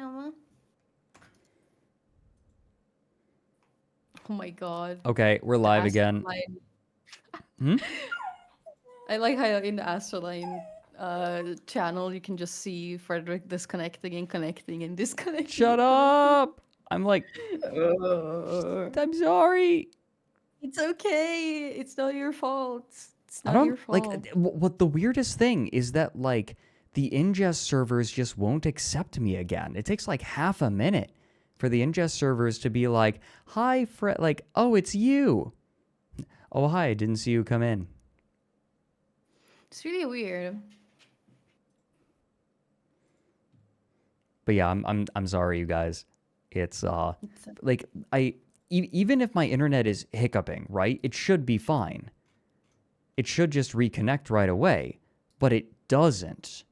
Emma. Oh my god. Okay, we're The live again. Astroline. Hmm? I like how in the Astroline channel you can just see Frederick disconnecting and connecting and disconnecting Shut and connecting. up! I'm like, Uh, I'm sorry. it's okay. It's not your fault. It's I not don't your like fault. what the weirdest thing is that like the ingest servers just won't accept me again. It takes like half a minute for the ingest servers to be like, "Hi, Fred," like, "Oh, it's you." "Oh, hi, I didn't see you come in." It's really weird. But yeah, I'm sorry, you guys. It's It's, like even if my internet is hiccuping, right? It should be fine. It should just reconnect right away, but it doesn't.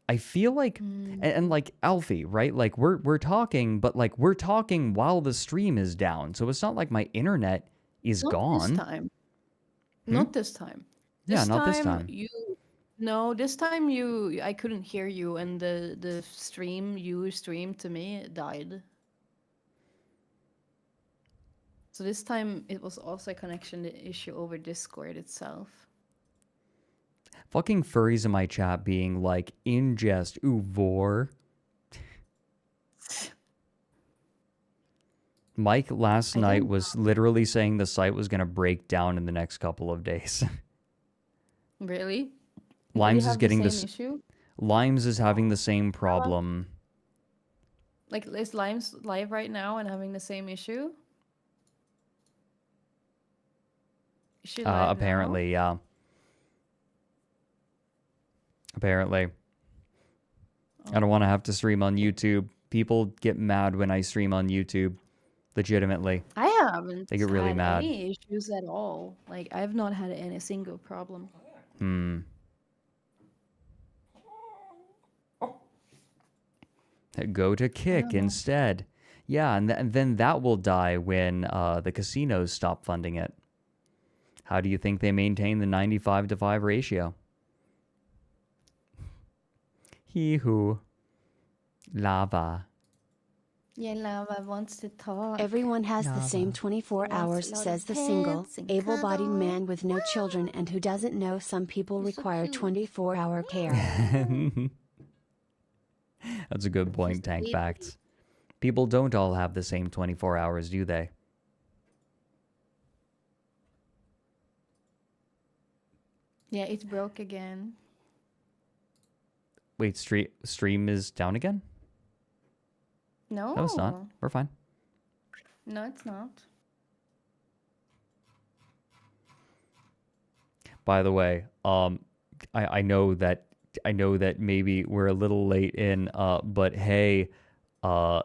I feel like and like Alfie, right? Like we're talking, but like we're talking while the stream is down. So it's not like my internet is not this gone. time. Hmm? Not this time. Yeah, This not this time time. you no, this time I couldn't hear you and the stream you streamed to me died. So this time it was also a connection issue over Discord itself. Fucking furries in my chat being like ingest vor. Mike last I night don't was literally saying the site was going to break down in the next couple of days. really. Do you Limes is have the getting same this. issue? Limes is having the same problem. Like is Lime's live right now and having the same issue? Is she live now? Apparently, yeah. Apparently. I don't want to have to stream on YouTube. People get mad when I stream on YouTube. Legitimately. I haven't They get really had mad. any issues at all. Like I've not had any single problem. Go to I Kick don't know. instead. Yeah, and then that will die when the casinos stop funding it. How do you think they maintain the 95-5 ratio? He who. Lava. Yeah, Lava wants to talk. Everyone has the same Lava. 24 Wants a hours, lot says of the single, pets and able-bodied cuddle. man with no children and who doesn't know some people He's so require cute. 24-hour care. That's a good He's point, the Tank baby. Facts. People don't all have the same 24 hours, do they? Yeah, it broke again. Wait, stream is down again? No. No, it's not. We're fine. No, it's not. By the way, I know that maybe we're a little late in, but hey, uh,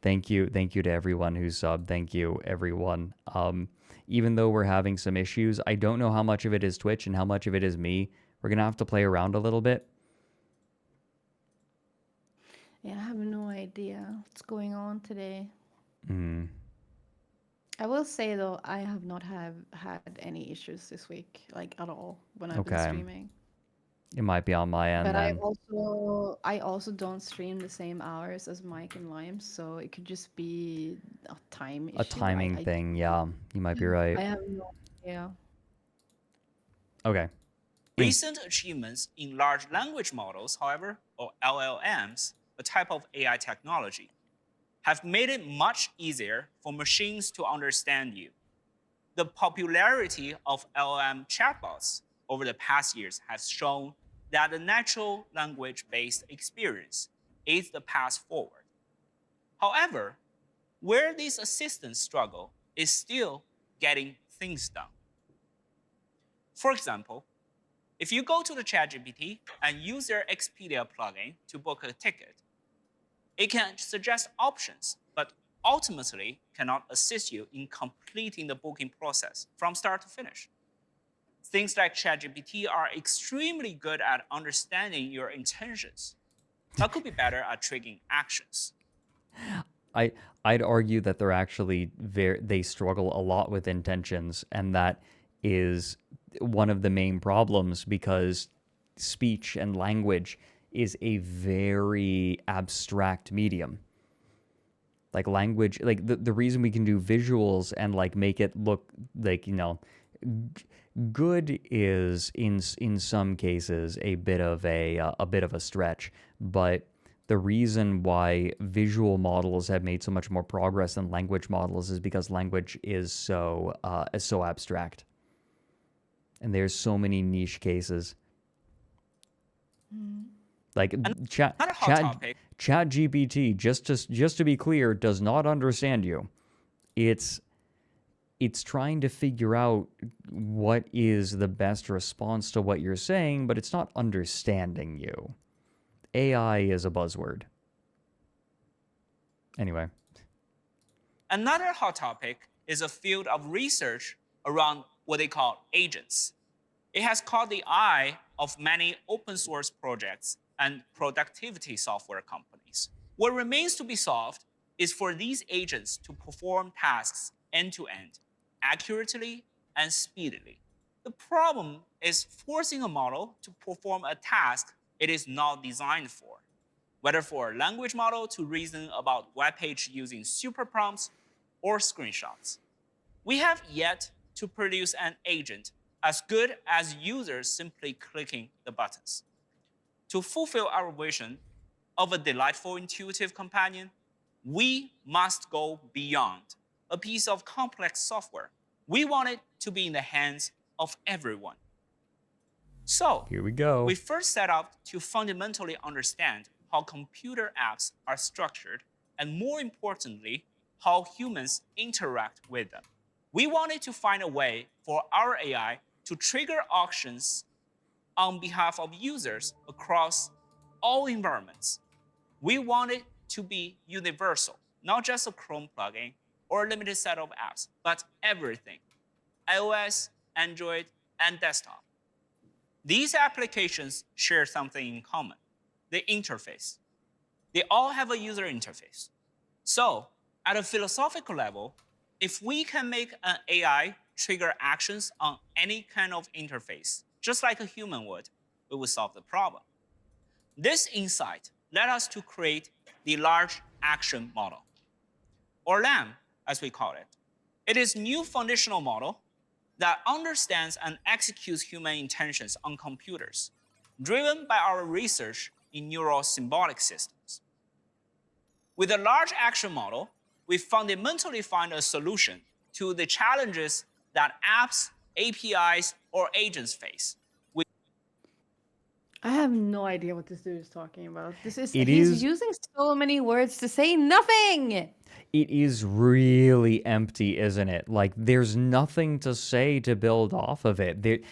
thank you to everyone who subbed. Thank you, everyone. Even though we're having some issues, I don't know how much of it is Twitch and how much of it is me. We're gonna have to play around a little bit. Yeah, I have no idea what's going on today. Mm. I will say though, I have not had any issues this week, like at all, when I've been Okay, streaming. it might be on my end But then. I also don't stream the same hours as Mike and Lime, so it could just be a time issue. A timing thing, yeah. You might be I right. have no idea. Okay. Recent achievements in large language models, however, or LLMs, a type of AI technology, have made it much easier for machines to understand you. The popularity of LLM chatbots over the past years has shown that the natural language-based experience is the path forward. However, where these assistants struggle is still getting things done. For example, if you go to the ChatGPT and use their Expedia plugin to book a ticket, it can suggest options, but ultimately cannot assist you in completing the booking process from start to finish. Things like ChatGPT are extremely good at understanding your intentions, but could be better at triggering actions. I'd argue that they're actually they struggle a lot with intentions, and that is one of the main problems because speech and language is a very abstract medium. Like language, like the reason we can do visuals and like make it look like, good is in some cases a bit of a stretch, but the reason why visual models have made so much more progress than language models is because language is so abstract, and there's so many niche cases. Like Another hot topic. Chat GPT, just to be clear, does not understand you. It's trying to figure out what is the best response to what you're saying, but it's not understanding you. AI is a buzzword. Anyway. Another hot topic is a field of research around what they call agents. It has caught the eye of many open source projects and productivity software companies. What remains to be solved is for these agents to perform tasks end to end, accurately and speedily. The problem is forcing a model to perform a task it is not designed for, whether for a language model to reason about web page using super prompts or screenshots. We have yet to produce an agent as good as users simply clicking the buttons. To fulfill our vision of a delightful, intuitive companion, we must go beyond a piece of complex software. We want it to be in the hands of everyone. So, Here we go. we first set out to fundamentally understand how computer apps are structured and, more importantly, how humans interact with them. We wanted to find a way for our AI to trigger actions on behalf of users across all environments. We want it to be universal, not just a Chrome plugin or a limited set of apps, but everything: iOS, Android, and desktop. These applications share something in common: the interface. They all have a user interface. So, at a philosophical level, if we can make an AI trigger actions on any kind of interface, just like a human would, we will solve the problem. This insight led us to create the Large Action Model, or LAM, as we call it. It is a new foundational model that understands and executes human intentions on computers, driven by our research in neural symbolic systems. With a large action model, we fundamentally find a solution to the challenges that apps, APIs, or agents face. I have no idea what this dude is talking about. He's is- using so many words to say nothing. It is really empty, isn't it? Like, there's nothing to say to build off of it.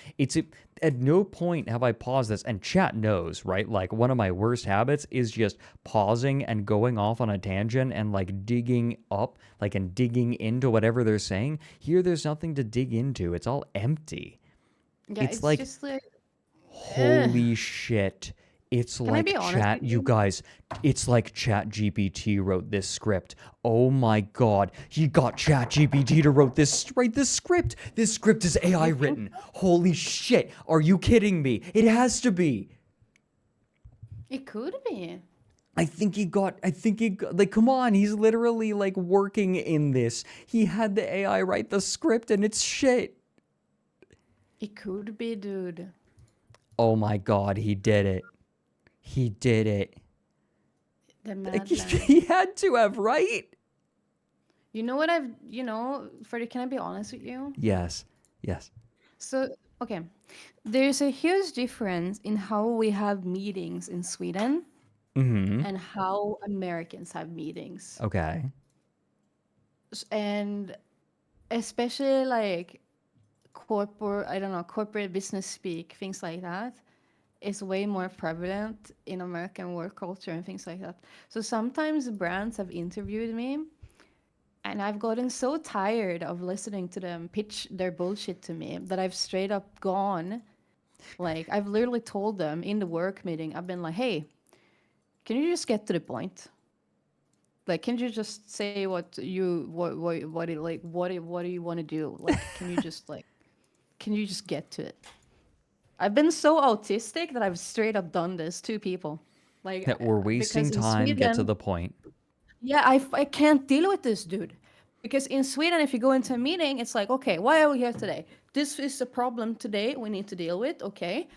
At no point have I paused this, and chat knows, right? Like, one of my worst habits is just pausing and going off on a tangent and like digging up, like, and digging into whatever they're saying. Here, there's nothing to dig into. It's all empty. Yeah, It's like- just like Holy shit. It's Can I like be honest chat, with you you? guys, it's like Chat GPT wrote this script. Oh my god, he got Chat GPT to write this script. This script is AI written. Holy shit, are you kidding me? It has to be. it could be. I think he got, like, come on, he's literally like working in this. He had the AI write the script and it's shit. It could be, dude. Oh my god, he did it. He did it. The Like, Madland. he had to have, right? You know what Freddie, can I be honest with you? Yes. Yes. So, okay. There's a huge difference in how we have meetings in Sweden Mm-hmm. and how Americans have meetings. Okay. And especially like corporate business speak, things like that, is way more prevalent in American work culture and things like that. So sometimes brands have interviewed me and I've gotten so tired of listening to them pitch their bullshit to me that I've straight up gone. Like, I've literally told them in the work meeting, I've been like, hey, can you just get to the point? Like, can you just say what do you want to do? Like, can you just get to it? I've been so autistic that I've straight up done this to people. Like That we're wasting because in time. Get to Sweden, the point. yeah, I can't deal with this dude. Because in Sweden, if you go into a meeting, it's like, okay, why are we here today? This is the problem today we need to deal with. Okay.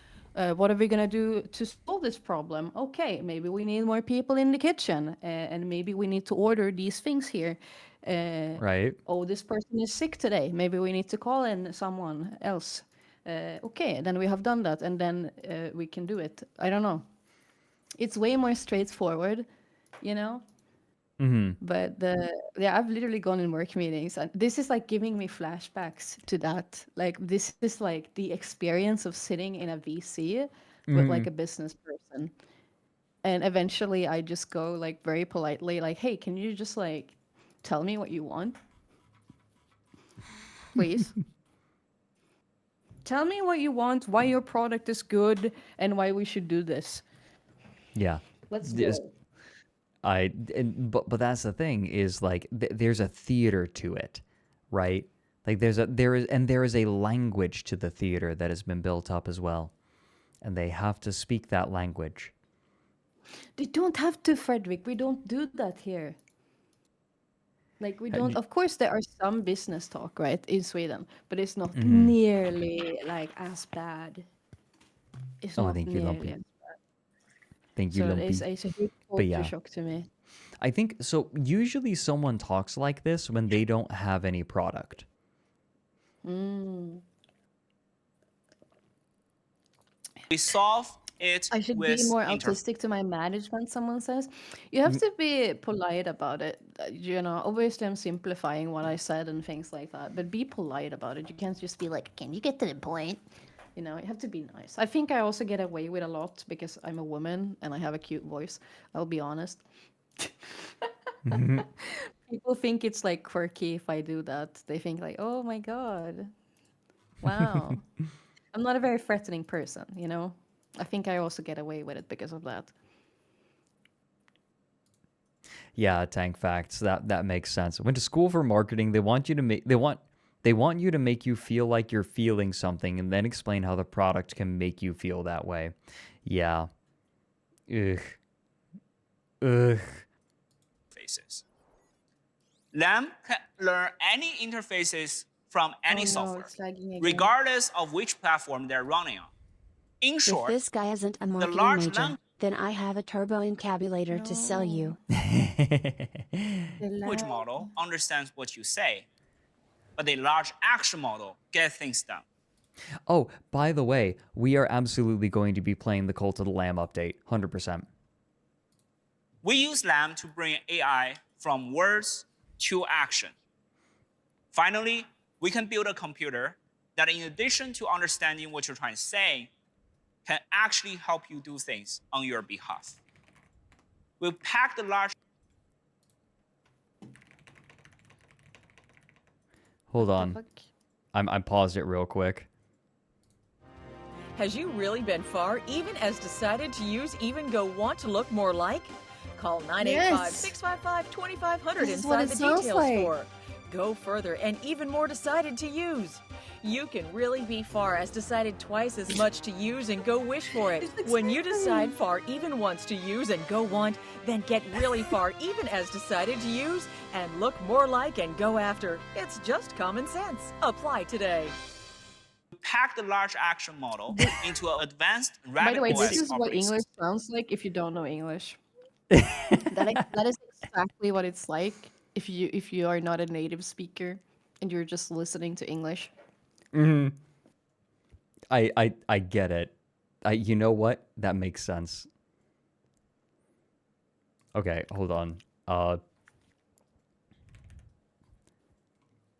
What are we going to do to solve this problem? Okay, maybe we need more people in the kitchen, and maybe we need to order these things here. Right. Oh, this person is sick today. Maybe we need to call in someone else. Okay, then we have done that, and then we can do it. I don't know. It's way more straightforward, you know? But yeah, I've literally gone in work meetings, and this is like giving me flashbacks to that. Like this is like the experience of sitting in a VC with like a business person. And eventually I just go like very politely, like, hey, can you just like tell me what you want? Please. Tell me what you want, why your product is good, and why we should do this. Yeah. Let's do Yes. it. But that's the thing is like there's a theater to it, right? Like there is a language to the theater that has been built up as well, and they have to speak that language. They don't have to, Frederick. We don't do that here. Like we don't. Of course, there are some business talk, right, in Sweden, but it's not nearly like as bad. It's Oh, not thank you, nearly. Lumpy. Thank you, So Lumpy. it's a huge But culture yeah, shock to me. I think so. Usually, someone talks like this when they don't have any product. We solve it I should be with more interface. autistic to my management, someone says. You have to be polite about it. You know, obviously I'm simplifying what I said and things like that, but be polite about it. You can't just be like, can you get to the point? You know, you have to be nice. I think I also get away with a lot because I'm a woman and I have a cute voice. I'll be honest. People think it's like quirky if I do that. They think like, oh my God, wow. I'm not a very threatening person, you know? I think I also get away with it because of that. Yeah, Tank Facts. That makes sense. Went to school for marketing. They want you to make they want you to make you feel like you're feeling something, and then explain how the product can make you feel that way. Yeah. Ugh. Ugh. Interfaces. LAM can learn any interfaces from any Oh no, software, it's lagging again. regardless of which platform they're running on. In If short, this guy isn't a marketing large major, lang- then I have a turbo encabulator to sell you. The language lag. model understands what you say, but the large action model gets things done. Oh, by the way, we are absolutely going to be playing the Cult of the Lamb update. 100%. We use LAM to bring AI from words to action. Finally, we can build a computer that, in addition to understanding what you're trying to say, can actually help you do things on your behalf. We'll pack the large Hold The on. fuck? I paused it real quick. Has you really been far, even as decided to use Even Go Want to look more like? Call 985-655-2500 This is what inside it the sounds details like. for. Go further and even more decided to use. You can really be far as decided twice as much to use and go wish for it. When you decide far even once to use and go want, then get really far even as decided to use and look more like and go after. It's just common sense. Apply today. pack the large action model into an advanced By rabbit the way, OS this is what operating English system. sounds like if you don't know English. That is exactly what it's like if you are not a native speaker and you're just listening to English. I get it. You know what? That makes sense. Okay, hold on.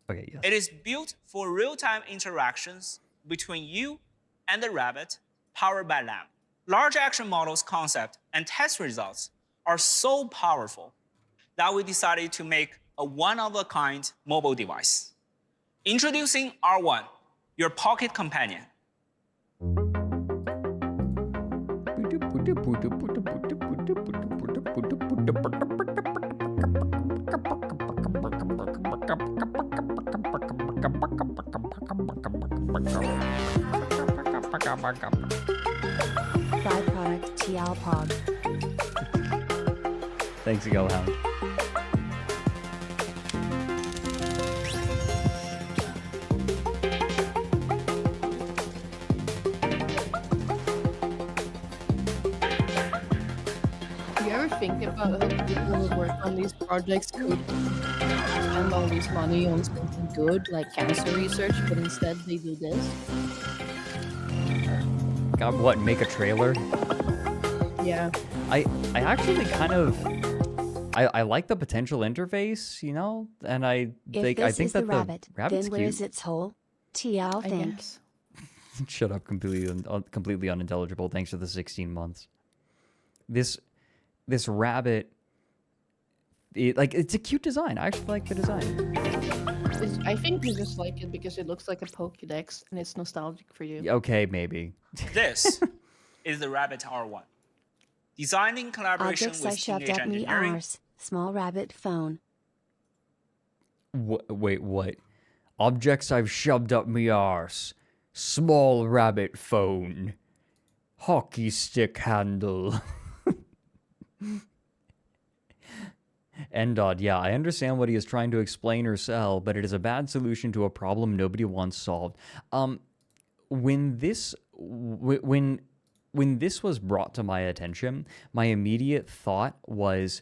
Okay, yes. It is built for real-time interactions between you and the rabbit, powered by LAM. Large action models concept and test results are so powerful that we decided to make a one-of-a-kind mobile device. Introducing R1, your pocket companion. Byproduct TL Pod. Thanks, Gohound. Do you ever think about how people who work on these projects could spend all this money on something good, like cancer research, but instead they do this? God, what? Make a trailer? Yeah. I actually kind of I like the potential interface, you know, and I If think this is that the rabbit, rabbit's then where cute. is its hole? I'll I think. guess. Shut up, completely unintelligible. Thanks for the 16 months. This rabbit, it's a cute design. I actually like the design. I think you just like it because it looks like a Pokédex and it's nostalgic for you. Okay, maybe. This is the Rabbit R1. Designed in collaboration Objects I with shoved Teenage up me Engineering. arse. Small rabbit phone. Wait, what? Objects I've shoved up me arse. Small rabbit phone. Hockey stick handle. Endod, yeah, I understand what he is trying to explain or sell, but it is a bad solution to a problem nobody wants solved. When this was brought to my attention, my immediate thought was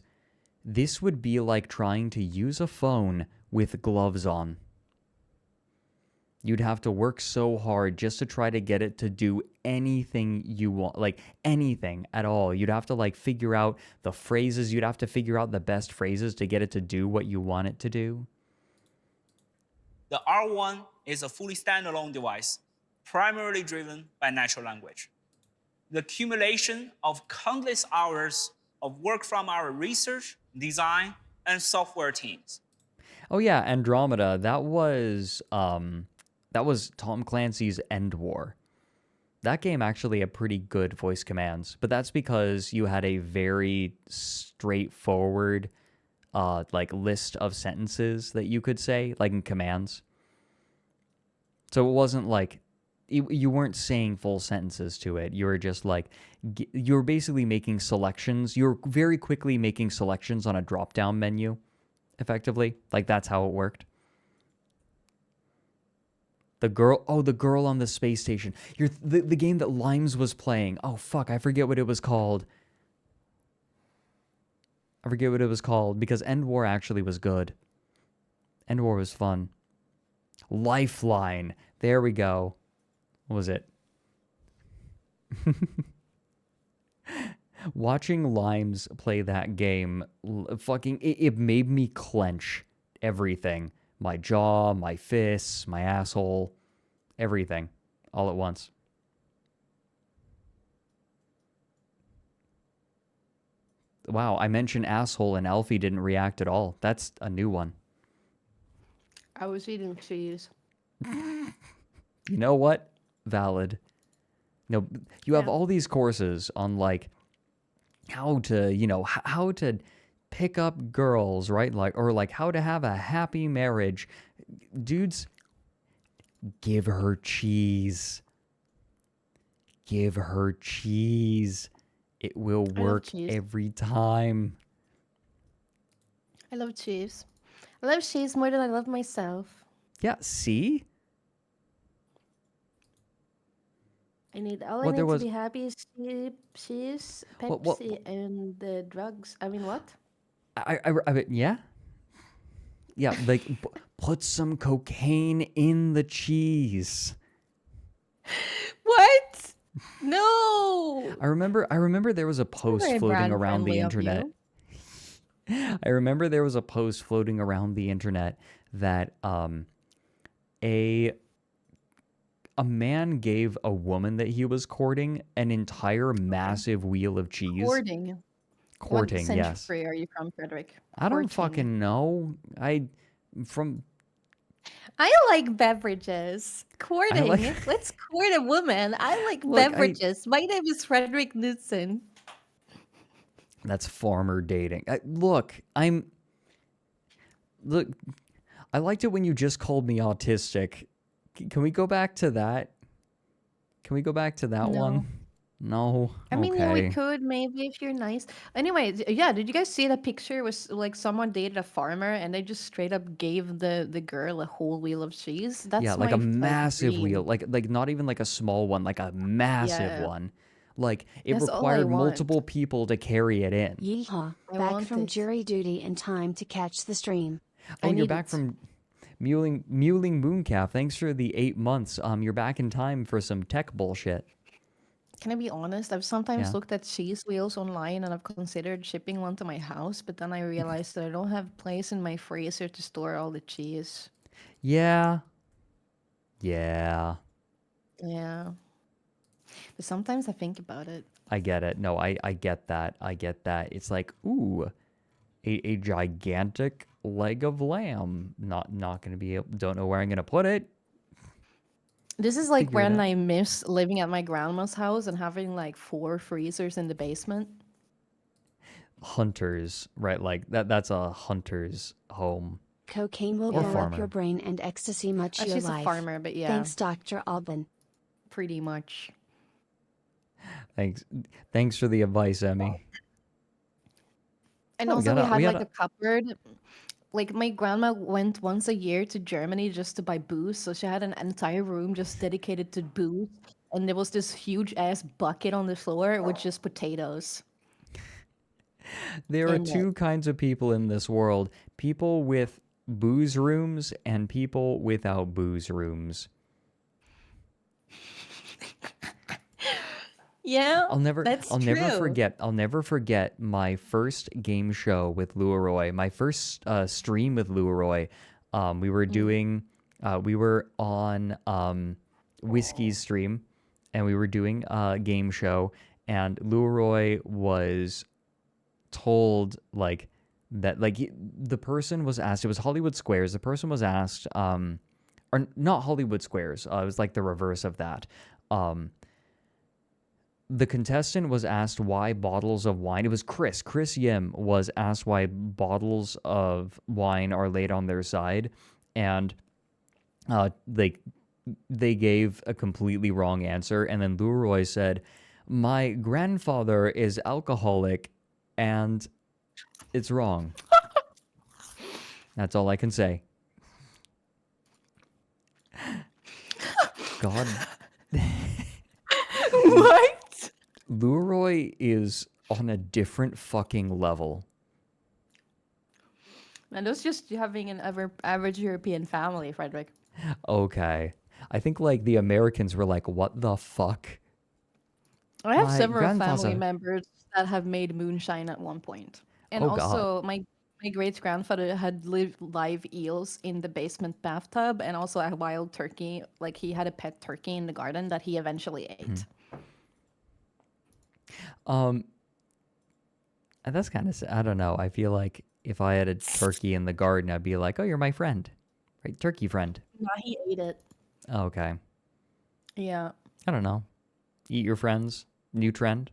this would be like trying to use a phone with gloves on. You'd have to work so hard just to try to get it to do anything you want, like anything at all. You'd have to like figure out the phrases. You'd have to figure out the best phrases to get it to do what you want it to do. The R1 is a fully standalone device, primarily driven by natural language. The accumulation of countless hours of work from our research, design, and software teams. Oh yeah, Andromeda. That was Tom Clancy's End War. That game actually had pretty good voice commands, but that's because you had a very straightforward like list of sentences that you could say, like in commands. So it wasn't like you weren't saying full sentences to it. You were just like you were basically making selections. You were very quickly making selections on a drop-down menu, effectively. Like that's how it worked. The girl on the space station. The game that Limes was playing. Oh, fuck, I forget what it was called. Because End War actually was good. End War was fun. Lifeline. There we go. What was it? Watching Limes play that game, it made me clench everything. My jaw, my fists, my asshole, everything, all at once. Wow, I mentioned asshole and Alfie didn't react at all. That's a new one. I was eating cheese. You know what? Valid. No, you have all these courses on like how to pick up girls, right? Like how to have a happy marriage. Dudes, give her cheese. Give her cheese. It will work every time. I love cheese. I love cheese more than I love myself. Yeah, see? I need to be happy is cheese, Pepsi, and the drugs. I mean, what? Yeah? Yeah, like put some cocaine in the cheese. What? No. I remember there was a post floating around the internet. I remember there was a post floating around the internet that a man gave a woman that he was courting an entire massive wheel of cheese. Courting, what century yes. Are you from, Fredrik? I don't fucking know. I like beverages. Courting. Let's court a woman. I like beverages. My name is Fredrik Knudsen. That's farmer dating. I liked it when you just called me autistic. Can we go back to that? Can we go back to that one? No. I mean, yeah, we Okay. could maybe if you're nice. Anyway, yeah, did you guys see that picture? It was like someone dated a farmer and they just straight up gave the girl a whole wheel of cheese. Yeah, That's like a my like massive wheel, dream. like not even like a small one, like a massive Yeah, one. Like it that's all I required want. multiple people to carry it in. Yeehaw, I back want from it. jury duty in time to catch the stream. Oh, I you're need back it. from Mewling Mooncalf. Thanks for the 8 months. You're back in time for some tech bullshit. Can I be honest? I've sometimes Yeah. looked at cheese wheels online and I've considered shipping one to my house, but then I realized that I don't have place in my freezer to store all the cheese. Yeah. Yeah. Yeah. But sometimes I think about it. I get it. No, I get that. I get that. It's like, ooh, a gigantic leg of lamb. Not gonna be able, don't know where I'm gonna put it. This is like Figure it when out. I miss living at my grandma's house and having like 4 freezers in the basement. Hunters, right? Like that's a hunter's home Cocaine will or blow Yeah. up your farmer. brain and ecstasy much your She's a life. farmer, but yeah, Thanks, Dr. Alban. pretty much. Thanks. Thanks for the advice, Emmy. And Oh, also we we had like gotta a cupboard. Like my grandma went once a year to Germany just to buy booze, so she had an entire room just dedicated to booze. And there was this huge ass bucket on the floor with just potatoes There are in it. two kinds of people in this world: people with booze rooms and people without booze rooms. Yeah, that's I'll never true. forget. I'll never forget my first game show with Leroy. My first stream with Leroy. We were Mm. doing. We were on Whiskey's stream, and we were doing a game show. And Leroy was told like that. The person was asked. It was Hollywood Squares. The person was asked. Or not Hollywood Squares. It was like the reverse of that. Um, the contestant was asked why bottles of wine. It was Chris. Chris Yim was asked why bottles of wine are laid on their side, and they gave a completely wrong answer. And then Leroy said, "My grandfather is alcoholic, and it's wrong." That's all I can say. God, What? Leroy is on a different fucking level. And that's just having an average European family, Frederick. Okay. I think like the Americans were like, what the fuck? I have My several family grandfather. members that have made moonshine at one point. And Oh God. also my great grandfather had lived live eels in the basement bathtub and also a wild turkey. Like he had a pet turkey in the garden that he eventually ate. Um, and that's kind of, I don't know. I feel like if I had a turkey in the garden, I'd be like, oh, you're my friend, right? Turkey friend. Yeah, he ate it. Okay. Yeah, I don't know. Eat your friends. New trend.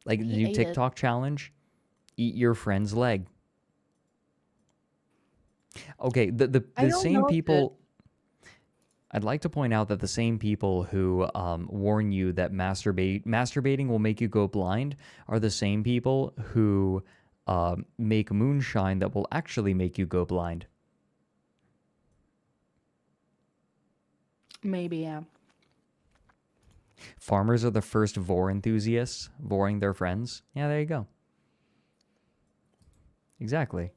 Like the he new ate it. TikTok challenge. Eat your friend's leg. Okay. I The don't same know, dude. people. I'd like to point out that the same people who warn you that masturbating will make you go blind are the same people who make moonshine that will actually make you go blind. Maybe, yeah. Farmers are the first vor enthusiasts, voring their friends. Yeah, there you go. Exactly.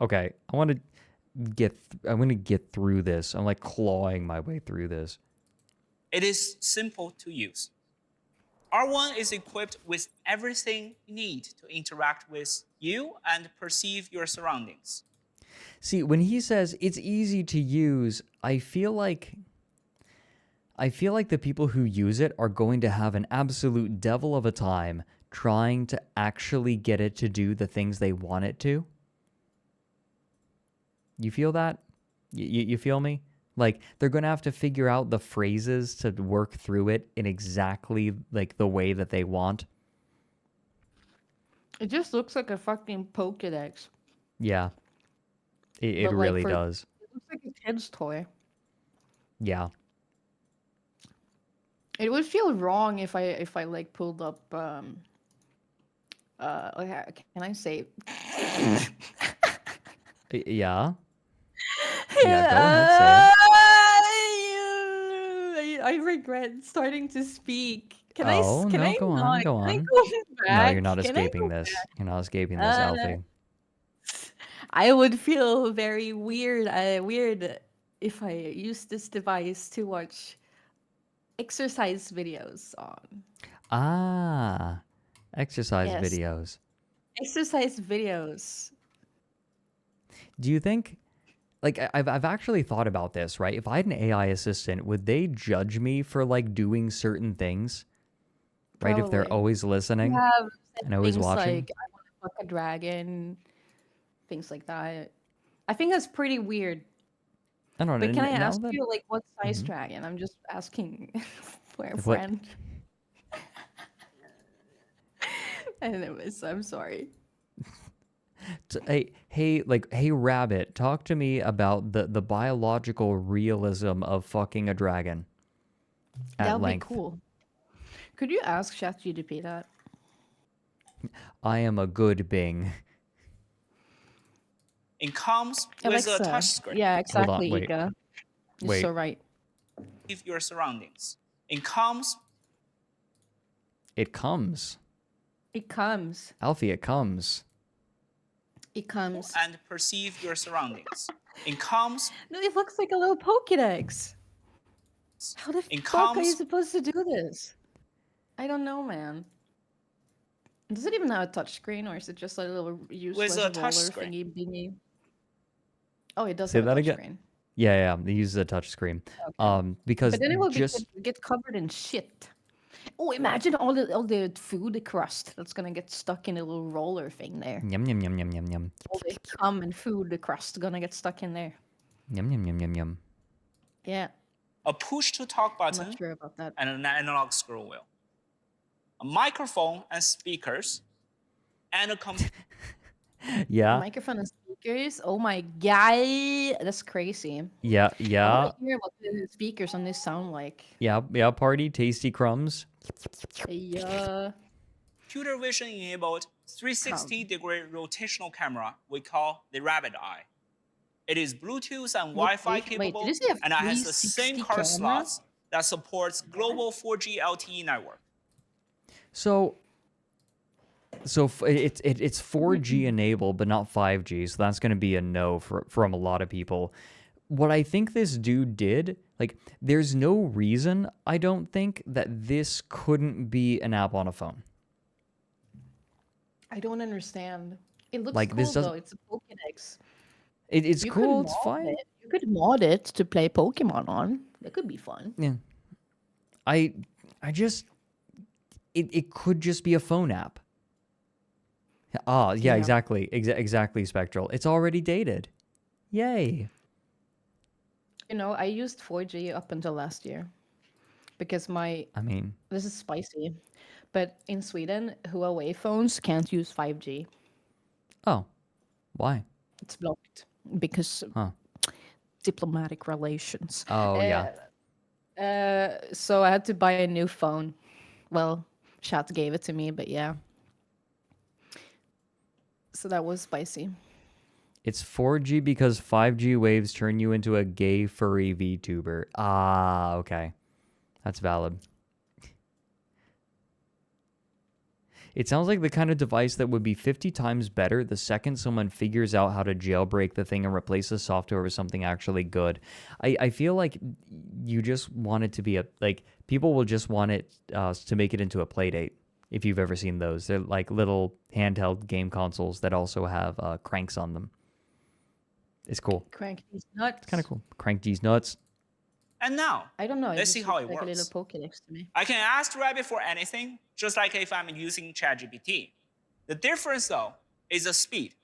Okay, I want to get through this. I'm like clawing my way through this. It is simple to use. R1 is equipped with everything you need to interact with you and perceive your surroundings. See, when he says it's easy to use, I feel like the people who use it are going to have an absolute devil of a time trying to actually get it to do the things they want it to. You feel that? You feel me? Like they're going to have to figure out the phrases to work through it in exactly like the way that they want. It just looks like a fucking Pokédex. Yeah, it But like really for it does. looks like a kid's toy. Yeah. It would feel wrong if I like pulled up okay, can I say Yeah. Yeah, go ahead, say it. I regret starting to speak. Oh, Can no, I go on, not? go Can I on. go No, you're back? not Can I escaping go this. You're not escaping this, back? Alfie. I would feel very weird if I use this device to watch exercise videos on. Ah, exercise Yes, videos. exercise videos. Do you think, like, I've actually thought about this, right? If I had an AI assistant, would they judge me for like doing certain things, right? If they're Probably. always You listening have said and always things watching? like I want to fuck a dragon, things like that. I think that's pretty weird. I don't But can know. I Now ask that, you, like, what size mhm. dragon? I'm just asking for a What? friend. Anyways, I'm sorry. Hey, Rabbit, talk to me about the biological realism of fucking a dragon That at would be length. cool. Could you ask ChatGPT that? I am a good Bing. It comes with a Alexa. touchscreen. Yeah, Hold on, exactly, wait, Ika. You're so wait. right. With your surroundings. It comes It comes. It comes. Alfie, it comes. It comes. and perceive your surroundings. It comes. No, it looks like a little Pokédex. How the It fuck are you comes supposed to do this? I don't know, man. Does it even have a touchscreen, or is it just a little with useless a roller touchscreen. thingy bingy? Oh, it does Say have a that again. touchscreen. Yeah, it uses a touch screen. Okay. Because But then it will just get covered in shit. Oh, imagine all the food crust that's gonna get stuck in a little roller thing there. yum yum yum yum yum yum All the cum and food, the crust gonna get stuck in there. yum yum yum yum yum. Yeah, A push to talk I'm not button sure about that. and an analog scroll wheel. A microphone and speakers and a computer. Yeah, Microphone and speakers. Oh my god, that's crazy. yeah, I want yeah, to hear what the speakers on this sound like. yeah. Party, tasty crumbs. Yeah, Computer vision enabled 360-degree rotational camera we call the rabbit eye. It is Bluetooth and Wi-Fi wait, did you capable, say a and it has the same 360 card camera? slots that supports global 4G LTE network. So it's 4G enabled, but not 5G. So that's going to be a no from a lot of people. What I think this dude did, like, there's no reason I don't think that this couldn't be an app on a phone. I don't understand. It looks Like, this cool though. doesn't. It's a Pokédex. It's You could cool. It's mod fine. it. You could mod it to play Pokemon on. That could be fun. Yeah. I just it could just be a phone app. Ah, yeah, Yeah. exactly. Exactly, Spectral. It's already dated. Yay. You know, I used 4G up until last year because I mean, this is spicy, but in Sweden, Huawei phones can't use 5G. oh, why? It's blocked because of Huh. diplomatic relations. Oh, yeah. So I had to buy a new phone. Well, Chat gave it to me, but yeah. So that was spicy. It's 4G because 5G waves turn you into a gay furry VTuber. Ah, okay. That's valid. It sounds like the kind of device that would be 50 times better the second someone figures out how to jailbreak the thing and replace the software with something actually good. I feel like you just want it to be people will just want it to make it into a play date. If you've ever seen those, they're like little handheld game consoles that also have cranks on them. It's cool. Crank these nuts. It's kind of cool. Crank these nuts. And now, I don't know. let's see how it like a works. little Pokédex to me. I can ask Rabbit for anything, just like if I'm using ChatGPT. The difference, though, is the speed.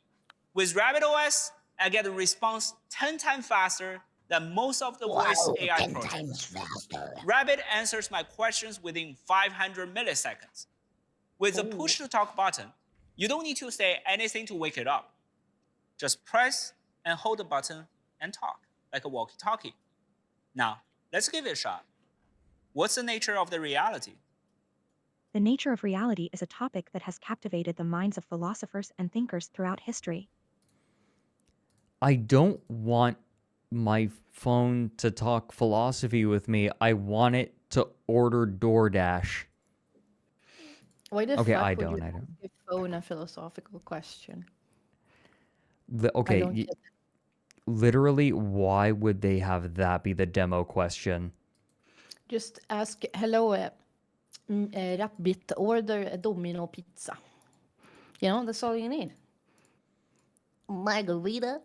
With Rabbit OS, I get a response 10 times faster than most of the voice AI projects. Rabbit answers my questions within 500 milliseconds. With the push-to-talk button, you don't need to say anything to wake it up. Just press and hold the button and talk, like a walkie-talkie. Now, let's give it a shot. What's the nature of the reality? The nature of reality is a topic that has captivated the minds of philosophers and thinkers throughout history. I don't want my phone to talk philosophy with me. I want it to order DoorDash. Why the Okay, fuck I would don't. you ask your phone a philosophical question? I Okay, don't get it. literally, why would they have that be the demo question? Just ask, hello, Rapbit, order a Domino pizza. You know, that's all you need. Margarita.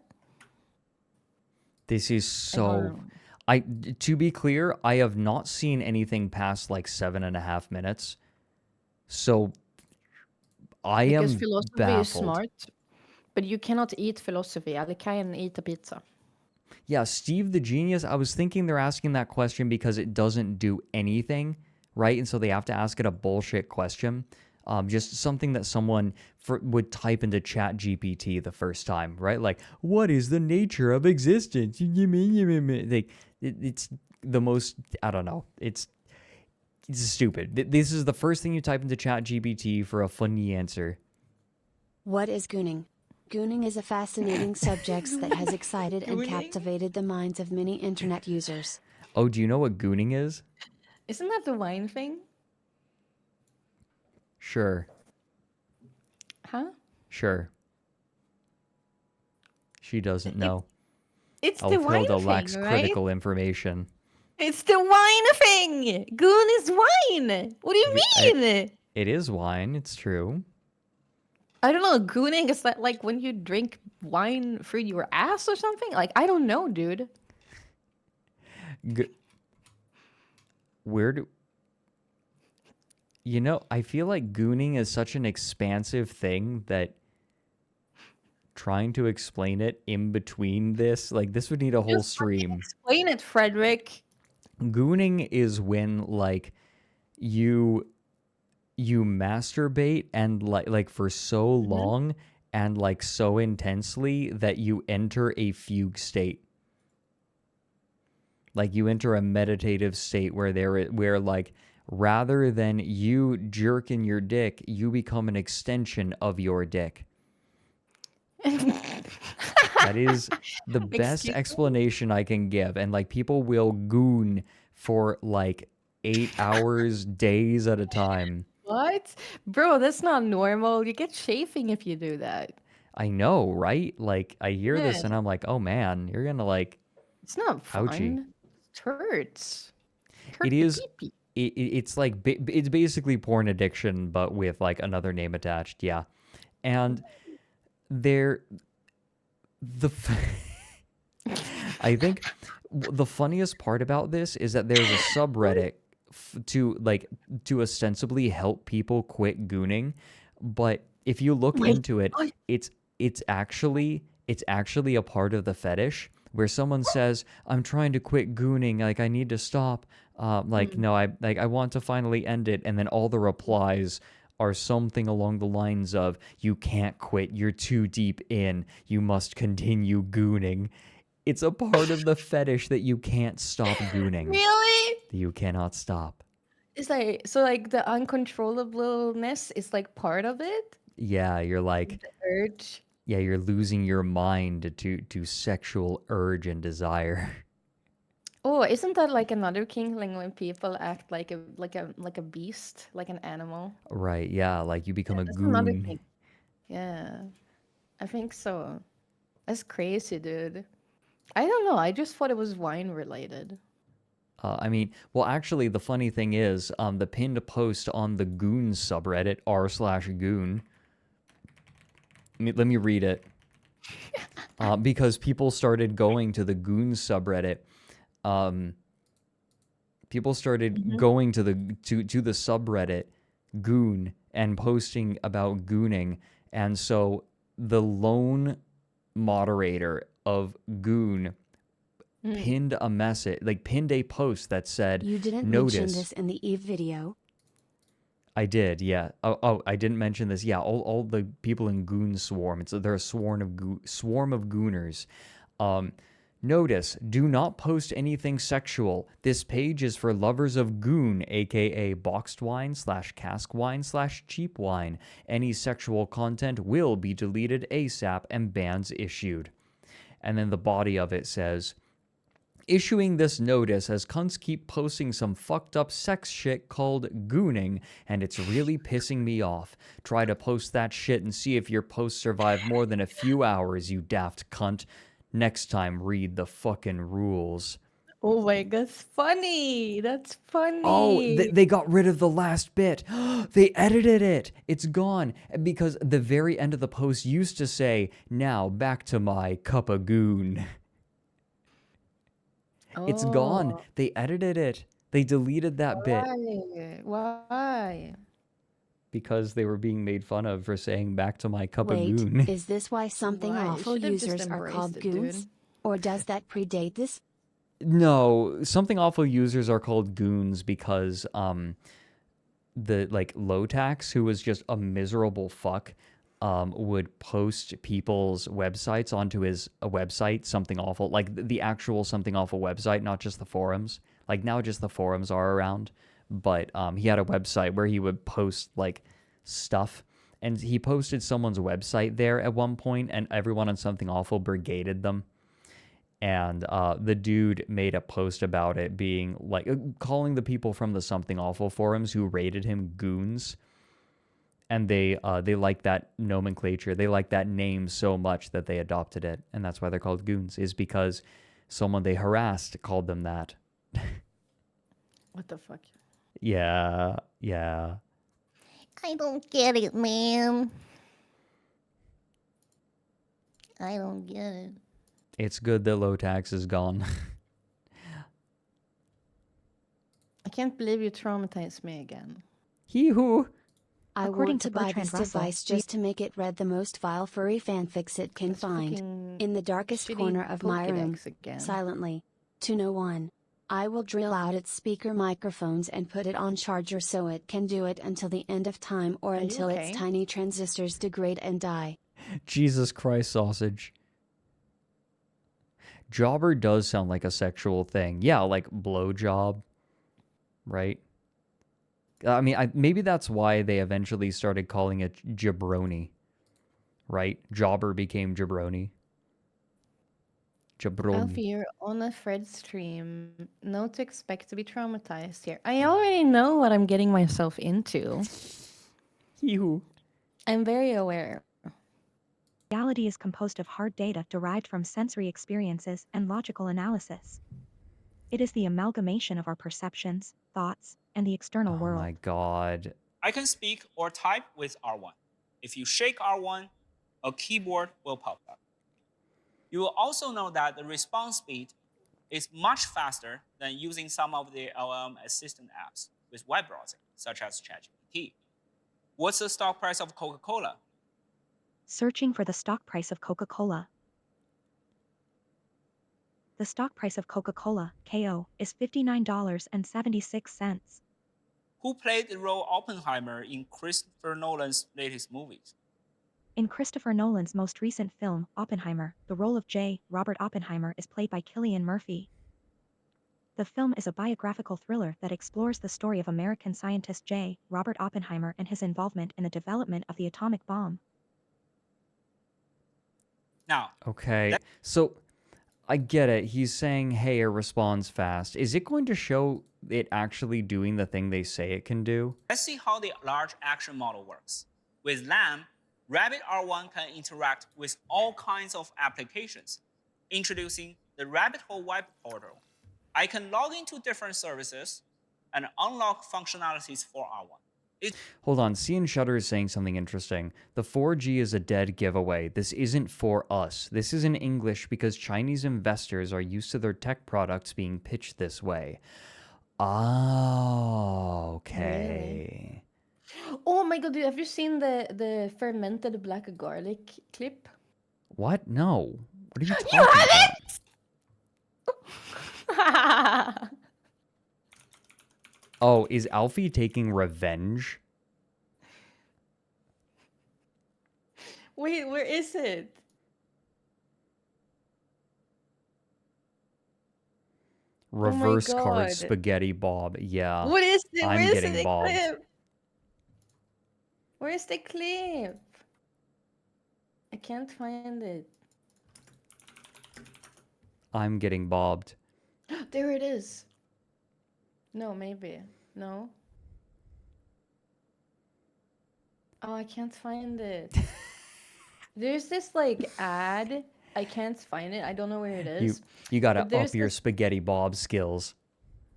This is so... To be clear, I have not seen anything past like 7.5 minutes. So I Because am philosophy is baffled. smart, but you cannot eat philosophy. I can eat a pizza. Yeah, Steve the Genius, I was thinking they're asking that question because it doesn't do anything, right? And so they have to ask it a bullshit question. Just something that someone would type into Chat GPT the first time, right? Like, what is the nature of existence? Like, it's the most, I don't know. It's stupid. This is the first thing you type into Chat GPT for a funny answer. What is gooning? Gooning is a fascinating subject that has excited and Gooning? captivated the minds of many internet users. Oh, do you know what gooning is? Isn't that the wine thing? Sure. Huh? Sure. She doesn't know. It's the wine Alfhilde thing, lacks right? critical information. It's the wine thing. Goon is wine. What do you mean? It is wine, it's true. I don't know. Gooning is that like when you drink wine through your ass or something? Like I don't know, dude. Where do... You know, I feel like gooning is such an expansive thing that trying to explain it in between this, like this would need a whole Just fucking stream. explain it, Fredrik. Gooning is when like you masturbate and like for so long and like so intensely that you enter a fugue state. Like you enter a meditative state where like rather than you jerking your dick, you become an extension of your dick. That is the best explanation I can give. And like people will goon for like 8 hours, days at a time. What? Bro, that's not normal. You get chafing if you do that. I know, right? Like I hear this Yeah. and I'm like, oh man, you're gonna like... It's not fun. Ouchie. It hurts. It the is. pee-pee. It's like it's basically porn addiction, but with like another name attached. Yeah, and I think the funniest part about this is that there's a subreddit to ostensibly help people quit gooning, but if you look into it, it's actually a part of the fetish where someone says, I'm trying to quit gooning, like I need to stop. No, I want to finally end it. And then all the replies are something along the lines of, you can't quit, you're too deep in, you must continue gooning. It's a part of the fetish that you can't stop gooning. Really? You cannot stop. It's like, so like the uncontrollableness is like part of it? Yeah, you're like... The urge? Yeah, you're losing your mind to sexual urge and desire. Oh, isn't that like another kingling when people act like a beast, like an animal? Right, yeah, like you become a That's another goon. thing. Yeah, I think so. That's crazy, dude. I don't know. I just thought it was wine related. I mean, well, actually, the funny thing is, the pinned post on the Goon subreddit, r/goon. Let me read it. Because people started going to the Goon subreddit. People started going to the subreddit Goon and posting about gooning, and so the lone moderator of Goon pinned a message, like pinned a post that said, You didn't notice. mention this in the Eve video. I did, yeah. Oh, I didn't mention this. Yeah, all the people in Goon Swarm. They're a swarm of gooners. Notice, do not post anything sexual. This page is for lovers of goon, aka boxed wine / cask wine / cheap wine. Any sexual content will be deleted ASAP and bans issued. And then the body of it says, issuing this notice as cunts keep posting some fucked up sex shit called gooning, and it's really pissing me off. Try to post that shit and see if your posts survive more than a few hours, you daft cunt. Next time, read the fucking rules. Oh my god, that's funny. That's Oh, funny. they got rid of the last bit. They edited it. It's gone. Because the very end of the post used to say, now back to my cup of goon. It's gone. Oh, They edited it. They deleted that bit why? Why? because they were being made fun of for saying back to my cup of Wait, goon. is this why something Why? You awful should have just users are embraced called it, dude. goons? Or does that predate this? No, something awful users are called goons because the like Lotax, who was just a miserable fuck, would post people's websites onto his website, something awful, like the actual something awful website, not just the forums. Like now just the forums are around, but he had a website where he would post like stuff, and he posted someone's website there at one point, and everyone on something awful brigaded them. And the dude made a post about it being like calling the people from the something awful forums who rated him goons, and they like that nomenclature, they like that name so much that they adopted it, and that's why they're called goons, is because someone they harassed called them that. What the fuck? Yeah. I don't get it, man. I don't get it. It's good that Lotax is gone. I can't believe you traumatized me again. Hee-hoo. I According want to to buy Bertrand this Russell, device just to make it read the most vile furry fanfics it can That's find. fucking In the darkest shitty corner of my room, Pokédex again. silently. To no one. I will drill out its speaker microphones and put it on charger so it can do it until the end of time or Are you until okay? its tiny transistors degrade and die. Jesus Christ, sausage. Jobber does sound like a sexual thing. Yeah, like blowjob, right? I mean, maybe that's why they eventually started calling it jabroni, right? Jobber became jabroni. Jabroni. Alfie, you're on a Fred stream. Not to expect to be traumatized here. I already know what I'm getting myself into. Hee-hoo. I'm very aware. Reality is composed of hard data derived from sensory experiences and logical analysis. It is the amalgamation of our perceptions, thoughts, and the external Oh world. my god. I can speak or type with R1. If you shake R1, a keyboard will pop up. You will also know that the response speed is much faster than using some of the LLM assistant apps with web browsing, such as ChatGPT. What's the stock price of Coca-Cola? Searching for the stock price of Coca-Cola. The stock price of Coca-Cola, KO, is $59.76. Who played the role Oppenheimer in Christopher Nolan's latest movies? In Christopher Nolan's most recent film, Oppenheimer, the role of J. Robert Oppenheimer is played by Cillian Murphy. The film is a biographical thriller that explores the story of American scientist J. Robert Oppenheimer and his involvement in the development of the atomic bomb. Now, Okay. So I get it. He's saying, hey, it responds fast. Is it going to show it actually doing the thing they say it can do? let's see how the large action model works. With LAM, Rabbit R1 can interact with all kinds of applications. Introducing the Rabbit Hole web portal, I can log into different services and unlock functionalities for R1. Hold on, Cian Shutter is saying something interesting. The 4G is a dead giveaway. This isn't for us. This is in English because Chinese investors are used to their tech products being pitched this way. Oh, okay. Oh my god, dude, have you seen the fermented black garlic clip? What? No. What are you talking about? Oh, is Alfie taking revenge? Wait, where is it? Reverse card God. spaghetti bob. Yeah. What is it? I'm Where is getting the bobbed. clip? Where's the clip? I can't find it. I'm getting bobbed. There it is. No, maybe. No. Oh, I can't find it. There's this like ad. I can't find it. I don't know where it is. You gotta But there's up your this. spaghetti bob skills.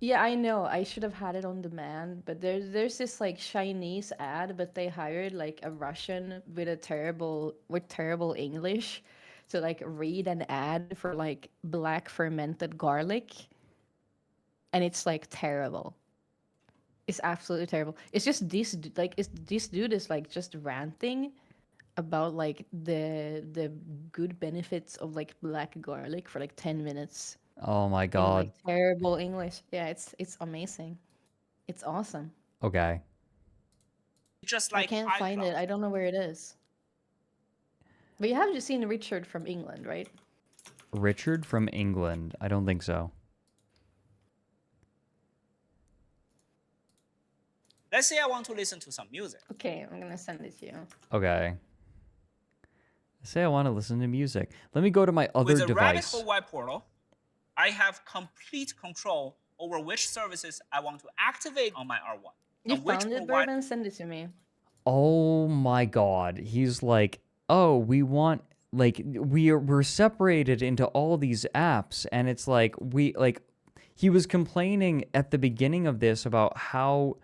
Yeah, I know. I should have had it on demand, but there's this like Chinese ad, but they hired like a Russian with terrible English to like read an ad for like black fermented garlic, and it's like terrible. It's absolutely terrible. It's just this dude is like just ranting about like the good benefits of like black garlic for like 10 minutes Oh my in like god. terrible English. Yeah, it's amazing. It's awesome. Okay. Just I like can't find it. iCloud. I don't know where it is. But you have just seen Richard from England, right? Richard from England. I don't think so. Let's say I want to listen to some music. Okay, I'm gonna send it to you. Okay. Say I want to listen to music. Let me go to my other With the Rabbit device. Hole web portal, I have complete control over which services I want to activate on my R1. You and which found it, provide- Bourbon? Send it to me. Oh my god. He's like, "Oh, we want like we're separated into all these apps," and it's like he was complaining at the beginning of this about how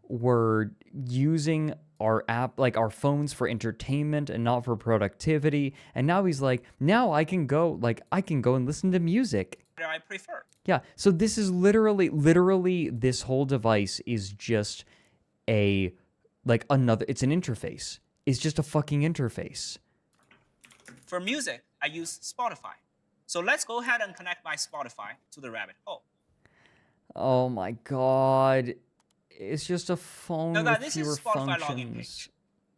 we're using our app, like our phones, for entertainment and not for productivity. And now he's like, now I can go and listen to music. I prefer. Yeah. So this is literally this whole device is just it's an interface. It's just a fucking interface. For music, I use Spotify. So let's go ahead and connect my Spotify to the Rabbit Hole. Oh my god. It's just a phone Now with that this fewer is Spotify login functions. page.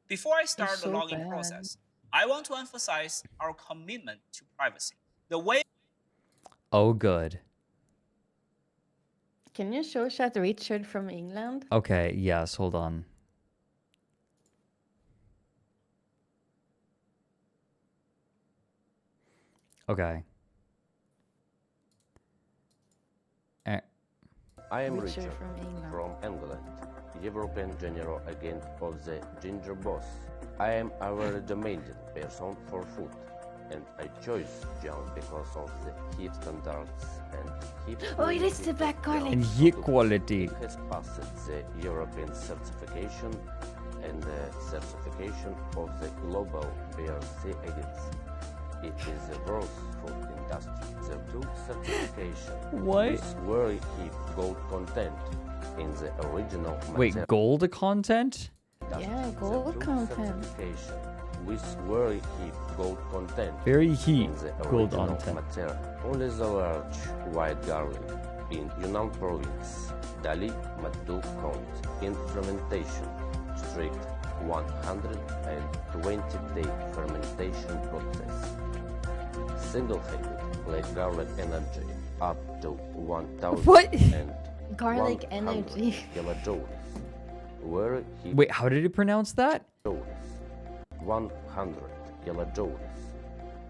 Before I start It's the so login bad. process, I want to emphasize our commitment to privacy. The way Oh, good. Can you show chat Richard from England? Okay, yes, hold on. Okay. I am Richard Richard from England. from England, European General Agent of the Ginger Boss. I am a very demanding person for food, and I chose John because of the heat standards and heat Oh, it is quality the black of garlic. John. And heat So quality. It has passed the European certification and the certification of the Global BRC Agency. It is the world's food industry. The two certification What? with very high gold content in the original Wait, material. gold content? Yeah, The gold two content. certification with very high gold content Very heat in the gold original content. material. Only the large white garlic in Yunnan province, Dali Madu County, in fermentation, strict 120-day fermentation process. Single-handed like garlic energy up to 1,000 What? and Garlic 100 energy. kilojoules. Where he Wait, how did it pronounce that? joules, 100 kilojoules.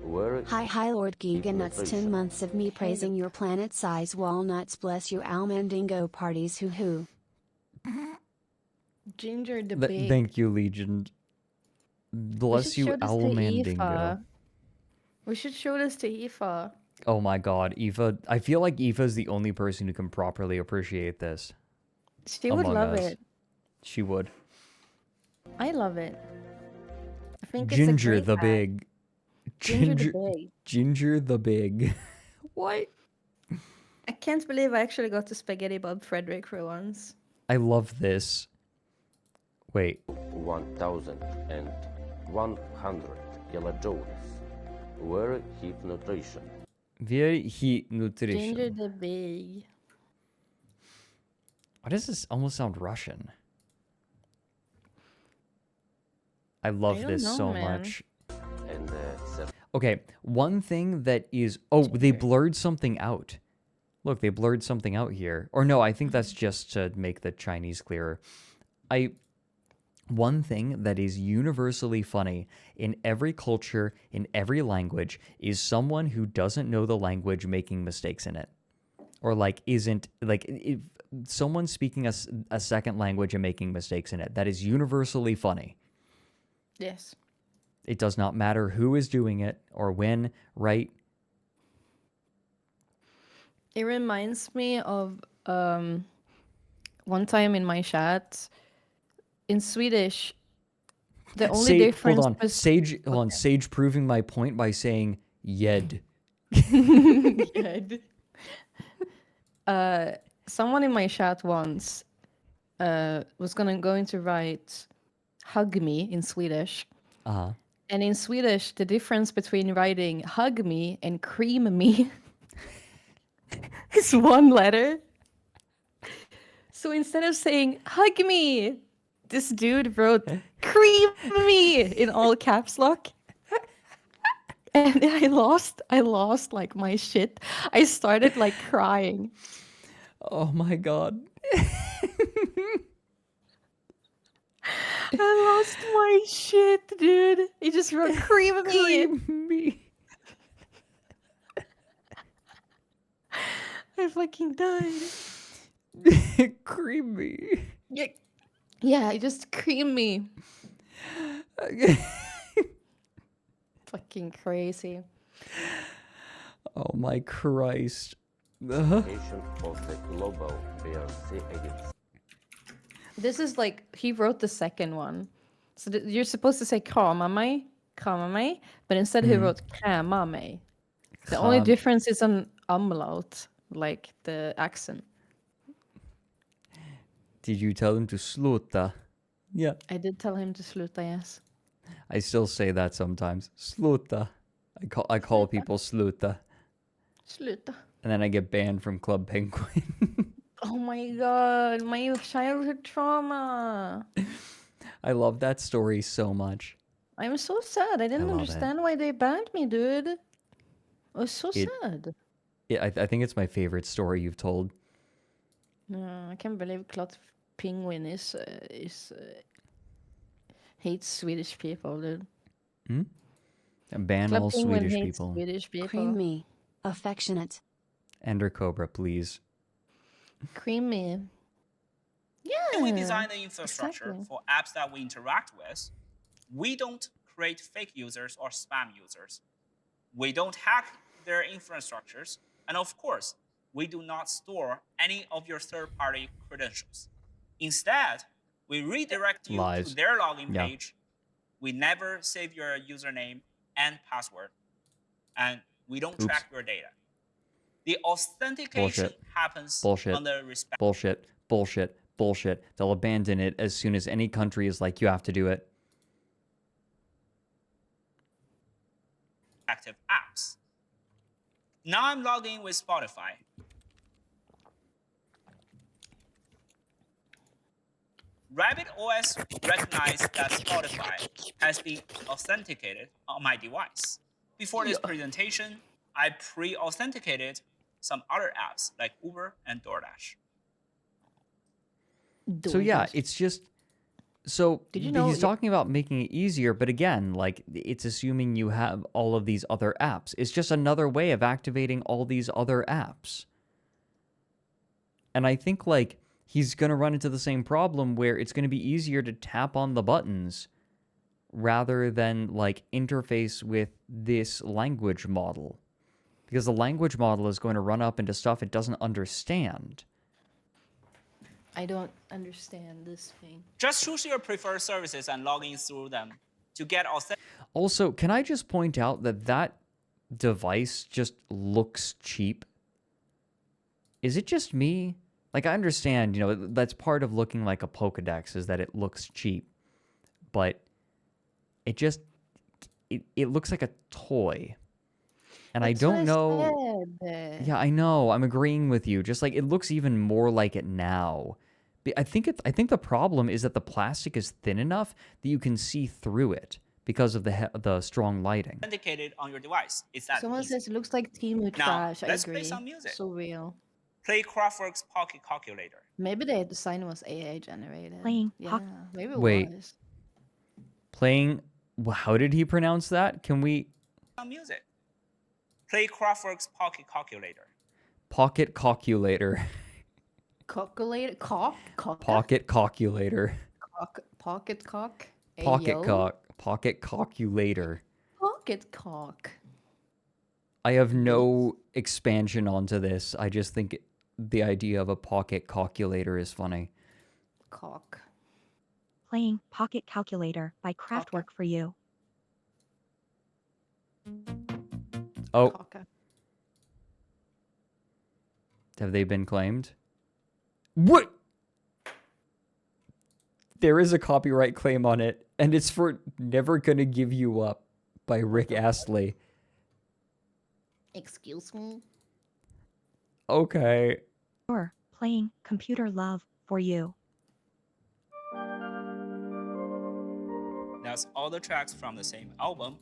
Where Hi Lord Giga Nuts, 10 Nutrition. months of me praising your planet size walnuts, bless you Almandingo parties hoo hoo. Ginger the Big. Thank you, Legion. We Bless should you, show this to Almandingo. Aoife. We should show this to Aoife. Oh my god, Aoife. I feel like Aoife's the only person who can properly appreciate this. She would among love us. it. She would. I love it. I think Ginger it's a the great ad. Big. Ginger the Big. Ginger the Big. What? I can't believe I actually got to Spaghetti Bob Frederick for once. I love this. Wait. 1,100 kilojoules. Where heat nutrition. Very heat Ginger nutrition. the Big. Why does this almost sound Russian? I love I don't this know, so man. much. And Okay, one thing that is... Oh, they Ginger. blurred something out. Look, they blurred something out here. Or no, I think that's just to make the Chinese clearer. One thing that is universally funny in every culture, in every language, is someone who doesn't know the language making mistakes in it. Or like isn't like if someone speaking a second language and making mistakes in it. That is universally funny. Yes. It does not matter who is doing it or when, right? It reminds me of one time in my chat in Swedish. The only difference was Hold on. Sage proving my point by saying "yed." Good. Someone in my chat once was going to write "hug me" in Swedish, Uh-huh. and in Swedish, the difference between writing "hug me" and "cream me" is one letter. So instead of saying "hug me," this dude wrote "cream me" in all caps lock. And I lost like my shit. I started like crying. Oh my god. I lost my shit, dude. He just wrote cream me. Cream me. I fucking died. Cream me. Yeah, just cream me. Fucking crazy. Oh my Christ. Location of the global BRC agents. This is like he wrote the second one. So you're supposed to say krama mig, but instead he wrote kräma mig. The only difference is an umlaut, like the accent. Did you tell him to sluta? Yeah. I did tell him to sluta, yes. I still say that sometimes. Sluta. I call people sluta. Sluta. And then I get banned from Club Penguin. Oh my god, my childhood trauma. I love that story so much. I'm so sad. I didn't love it. understand why they banned me, dude. It was so sad. Yeah, I think it's my favorite story you've told. No, I can't believe Club Penguin is hates Swedish people, dude. And ban Club all Penguin Swedish hates people. Swedish people. Creamy. Affectionate. Ender Cobra, please. Creamy. Yeah. When we design the infrastructure exactly. for apps that we interact with, we don't create fake users or spam users. We don't hack their infrastructures. And of course, we do not store any of your third-party credentials. Instead, we redirect you Lies. to their login Yeah. page. We never save your username and password. And we don't track your data. The authentication Bullshit. happens Bullshit. on the respective Bullshit. Bullshit. Bullshit. They'll abandon it as soon as any country is like, you have to do it. apps. Now I'm logged in with Spotify. RabbitOS recognized that Spotify has been authenticated on my device. Before this presentation, I pre-authenticated some other apps like Uber and DoorDash. So yeah, it's just so Did you know he's talking about making it easier, but again, like it's assuming you have all of these other apps. It's just another way of activating all these other apps. And I think like he's going to run into the same problem where it's going to be easier to tap on the buttons rather than like interface with this language model. Because the language model is going to run up into stuff it doesn't understand. I don't understand this thing. Just choose your preferred services and log in through them to get authentic. Also, can I just point out that that device just looks cheap? Is it just me? Like, I understand, you know, that's part of looking like a Pokédex is that it looks cheap. But it just, it looks like a toy. And I don't know. Yeah, I know. I'm agreeing with you. Just like it looks even more like it now. I think the problem is that the plastic is thin enough that you can see through it because of the strong lighting. Authenticated on your device. It's that Someone easy. says it looks like Timu Now, trash. let's I play agree. some music. So real. Play Kraftwerk's Pocket Calculator. Maybe the design was AI generated. Playing Yeah, maybe it Wait. was. Playing. How did he pronounce that? Can we? Some music. Play Kraftwerk's Pocket Calculator. Pocket calculator. Calculator? Cock? Pocket calculator. Pocket cock? Pocket Ayo? cock. Pocket calculator. Pocket cock. I have no expansion onto this. I just think the idea of a pocket calculator is funny. Cock. Playing Pocket Calculator by Kraftwerk for you. Oh, Cocker. have they been claimed? What? There is a copyright claim on it, and it's for Never Gonna Give You Up by Rick Astley. Excuse me? Okay. Or playing Computer Love for you. That's all the tracks from the same album.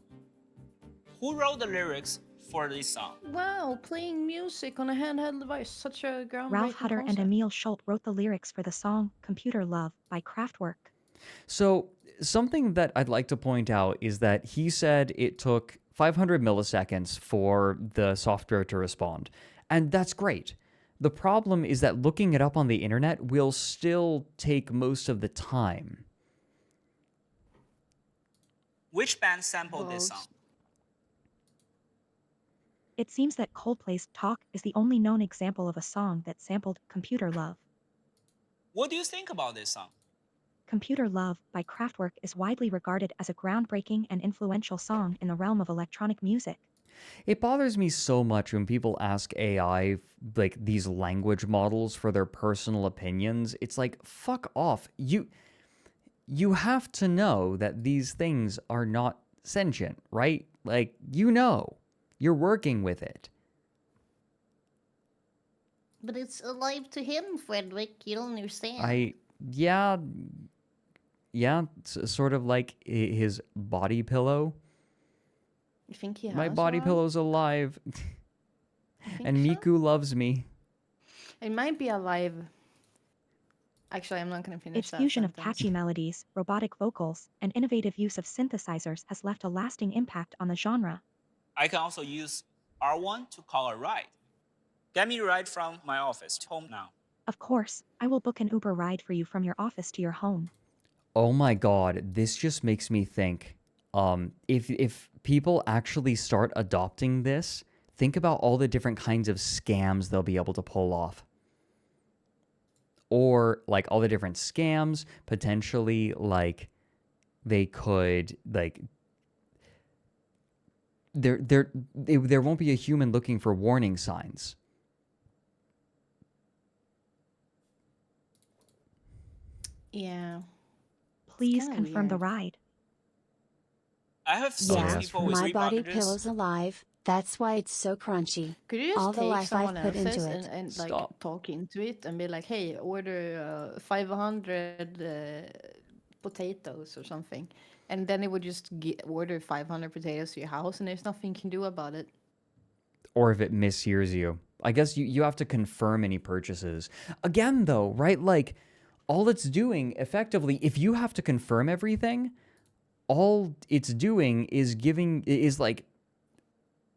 Who wrote the lyrics for this song? Wow, playing music on a handheld device. Such a groundbreaking Ralph Hutter and concept. Emil Schult wrote the lyrics for the song Computer Love by Kraftwerk. So, something that I'd like to point out is that he said it took 500 milliseconds for the software to respond. And that's great. The problem is that looking it up on the internet will still take most of the time. Which band sampled this Well, song? It seems that Coldplay's Talk is the only known example of a song that sampled Computer Love. What do you think about this song? Computer Love by Kraftwerk is widely regarded as a groundbreaking and influential song in the realm of electronic music. It bothers me so much when people ask AI, like, these language models for their personal opinions. It's like, fuck off. You have to know that these things are not sentient, right? Like, you're working with it. But it's alive to him, Frederick. You don't understand. Yeah, it's sort of like his body pillow. You think he has My body one? pillow's alive, You think and so? Miku loves me. It might be alive. Actually, I'm not going to finish Its that fusion of sentence. catchy melodies, robotic vocals, and innovative use of synthesizers has left a lasting impact on the genre. I can also use R1 to call a ride. Get me a ride from my office to home now. Of course, I will book an Uber ride for you from your office to your home. Oh my god, this just makes me think. If people actually start adopting this, think about all the different kinds of scams they'll be able to pull off. Or like all the different scams, potentially like they could like there won't be a human looking for warning signs. Yeah. Please kinda confirm the weird. ride. I have seen Yeah. people with My sleep body blockages. pillow's alive. That's why it's so crunchy. Could you just All the take life someone I've put else's into it. and like Stop. talk into it and be like, hey, order 500 potatoes or something, and then it would just order 500 potatoes to your house, and there's nothing you can do about it. Or if it mishears you. I guess you have to confirm any purchases. Again, though, right? Like, all it's doing, effectively, if you have to confirm everything, all it's doing is like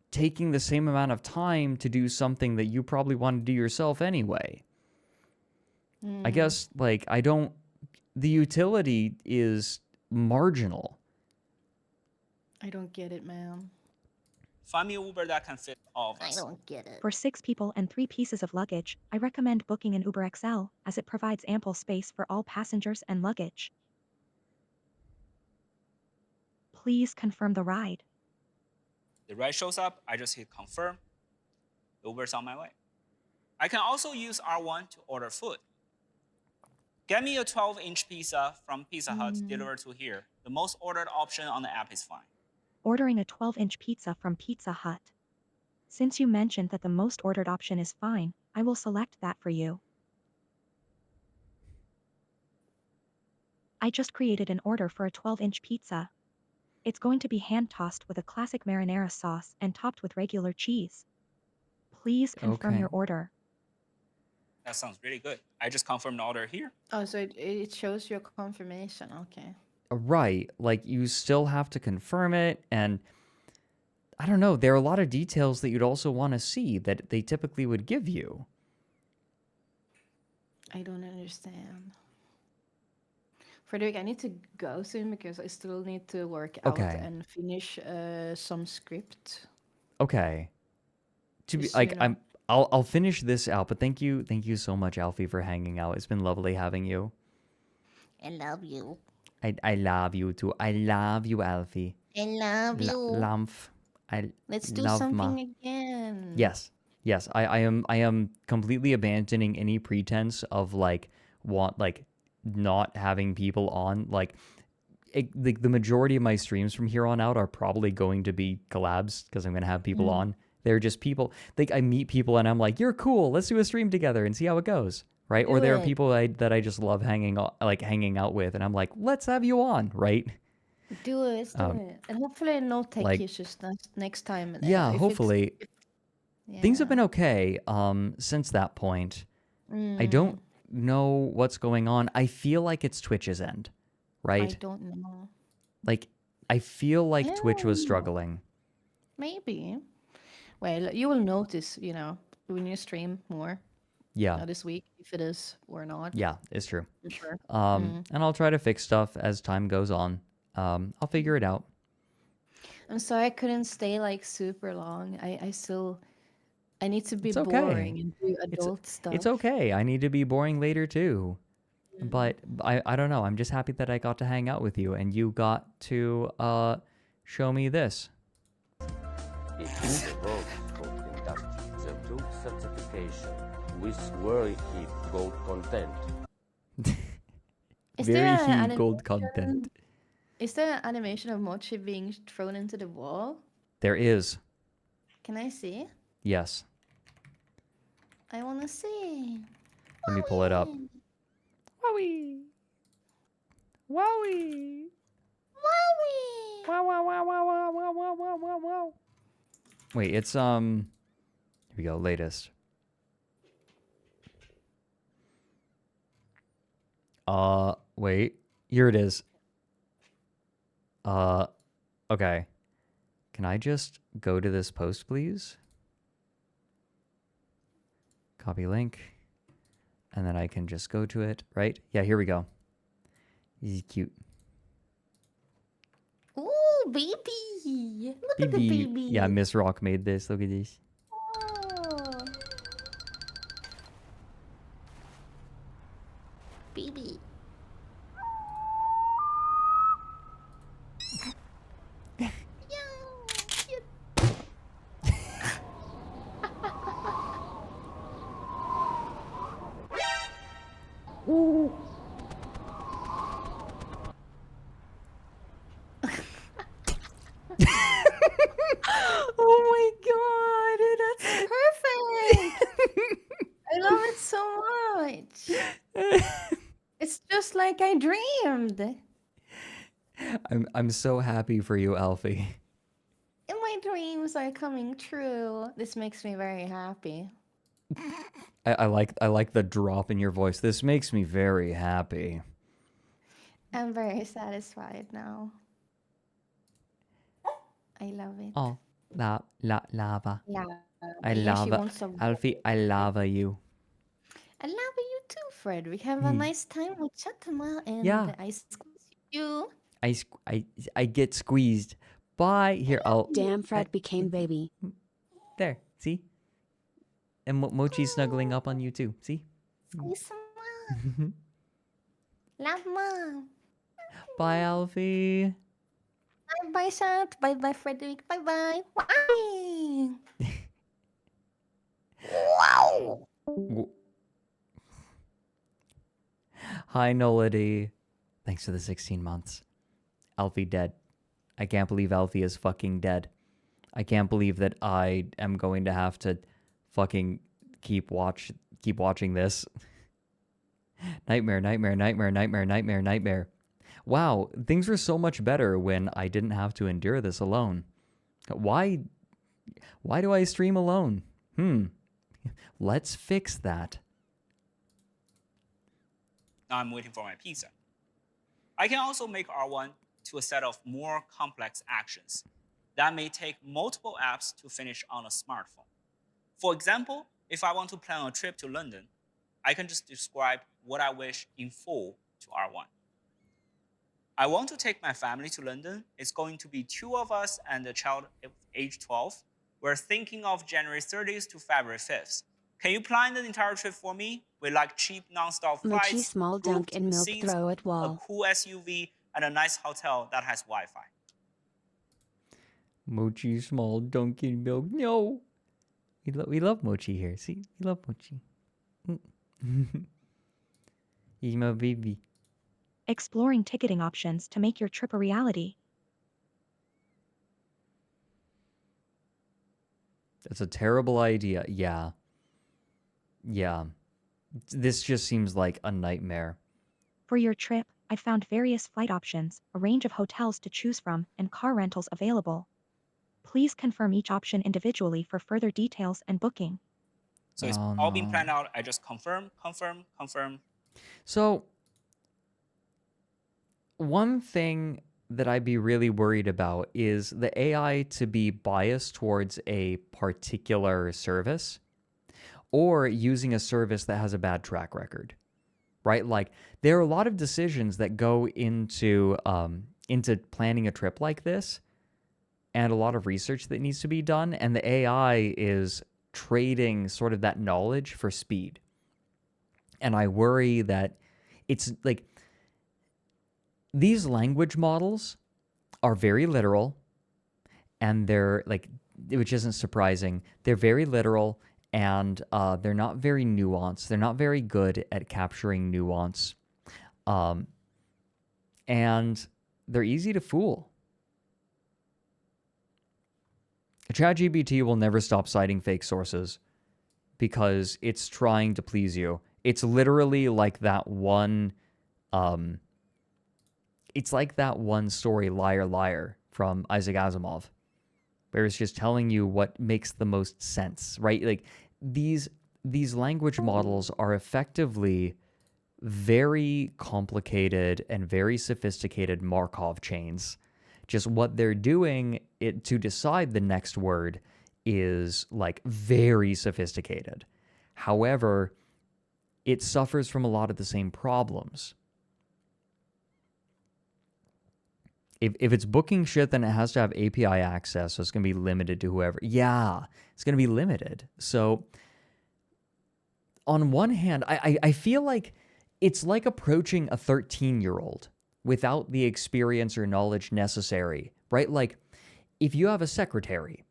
taking the same amount of time to do something that you probably want to do yourself anyway. I guess, like, the utility is marginal. I don't get it, man. Find me an Uber that can fit all of I us. don't get it. For 6 people and 3 pieces of luggage, I recommend booking an Uber XL, as it provides ample space for all passengers and luggage. Please confirm the ride. The ride shows up, I just hit confirm. The Uber's on my way. I can also use R1 to order food. Get me a 12-inch pizza from Pizza Hut delivered to here. The most ordered option on the app is fine. Ordering a 12-inch pizza from Pizza Hut. Since you mentioned that the most ordered option is fine, I will select that for you. I just created an order for a 12-inch pizza. It's going to be hand-tossed with a classic marinara sauce and topped with regular cheese. Please confirm Okay. your order. That sounds really good. I just confirmed the order here. Oh, so it shows your confirmation. Okay. Right. Like you still have to confirm it, and I don't know, there are a lot of details that you'd also want to see that they typically would give you. I don't understand. Frederick, I need to go soon because I still need to work out Okay. and finish some script. Okay. To be Just, like you know. I'll finish this out, but thank you so much, Alfie, for hanging out. It's been lovely having you. I love you. I love you too. I love you, Alfie. I love you. Lumph. I Let's do love something ma. again. Yes. Yes. I am completely abandoning any pretense of like not having people on. Like the majority of my streams from here on out are probably going to be collabs because I'm gonna have people on. They're just people. Like I meet people and I'm like, you're cool. Let's do a stream together and see how it goes. Right? Or Do there are it. people that I just love hanging out with, and I'm like, let's have you on, right? Do it. Let's do it. And hopefully no tech like- issues next time. Yeah, if it's- hopefully. yeah. Things have been okay since that point. I don't know what's going on. I feel like it's Twitch's end, right? I don't know. Like I feel like Twitch was Oh. struggling. Maybe. Well, you will notice, when you stream more Yeah. this week, if it is or not. Yeah, it's true. For sure. And I'll try to fix stuff as time goes on. I'll figure it out. I'm sorry I couldn't stay like super long. I need to be It's okay. boring and do adult stuff. It's okay. I need to be boring later too. But I don't know. I'm just happy that I got to hang out with you and you got to show me this. It is a world food industry. The two certification with very hip gold content. Is Very there huge an gold animation- content. Is there an animation of Mochi being thrown into the wall? There is. Can I see? Yes. I want to see. Let me pull it up. Wowie! Wowie. Wowie! Wow, wow, wow, wow, wow, wow, wow, wow, wow, wow. Wait, it's here we go, latest. Wait. Here it is. Okay. Can I just go to this post, please? Copy link. And then I can just go to it, right? Yeah, here we go. He's cute. Ooh, baby. Look at the baby. Yeah, Miss Rock made this. Look at this. Oh. Baby. Oh my god, that's perfect! I love it so much. It's just like I dreamed. I'm so happy for you, Alfie. And my dreams are coming true. This makes me very happy. I like the drop in your voice. This makes me very happy. I'm very satisfied now. I love it. Oh, lava. Yeah. I Yeah, she love wants some- Alfie. I love you. I love you too, Frederick. Have a nice time with Chatama, and Yeah. I squeeze you. I get squeezed. Bye. Here, I'll Damn, Fred became baby. there. See, and Mochi's snuggling up on you too. See. Squeeze mom. Love mom. Bye, Alfie. Bye bye, Chat. Bye bye, Frederick. Bye bye. Bye. Wow. Hi, Nolity. Thanks for the 16 months. Alfie dead. I can't believe Alfie is fucking dead. I can't believe that I am going to have to fucking keep watching this. Nightmare, nightmare, nightmare, nightmare, nightmare, nightmare. Wow, things were so much better when I didn't have to endure this alone. Why do I stream alone? Let's fix that. Now I'm waiting for my pizza. I can also make R1 to a set of more complex actions that may take multiple apps to finish on a smartphone. For example, if I want to plan a trip to London, I can just describe what I wish in full to R1. I want to take my family to London. It's going to be 2 of us and a child of age 12. We're thinking of January 30th to February 5th. Can you plan the entire trip for me? We like cheap non-stop Mochi flights, small dunk grouped in milk seats, throw at a wall. cool SUV, and a nice hotel that has Wi-Fi. Mochi small Dunkin' milk. No. We love Mochi here. See? We love Mochi. He's my baby. Exploring ticketing options to make your trip a reality. That's a terrible idea. Yeah. Yeah. This just seems like a nightmare. For your trip, I found various flight options, a range of hotels to choose from, and car rentals available. Please confirm each option individually for further details and booking. So it's Oh, all been no. planned out. I just confirm. So, one thing that I'd be really worried about is the AI to be biased towards a particular service or using a service that has a bad track record, right? Like, there are a lot of decisions that go into planning a trip like this, and a lot of research that needs to be done, and the AI is trading sort of that knowledge for speed. And I worry that it's like these language models are very literal, and they're like, which isn't surprising, they're very literal, and they're not very nuanced. They're not very good at capturing nuance. And they're easy to fool. ChatGPT will never stop citing fake sources because it's trying to please you. It's literally like that one it's like that one story, Liar Liar, from Isaac Asimov, where it's just telling you what makes the most sense, right? Like these language models are effectively very complicated and very sophisticated Markov chains. Just what they're doing to decide the next word is like very sophisticated. However, it suffers from a lot of the same problems. If it's booking shit, then it has to have API access, so it's going to be limited to whoever. Yeah, it's going to be limited. So on one hand, I feel like it's like approaching a 13-year-old without the experience or knowledge necessary, right? Like, if you have a secretary,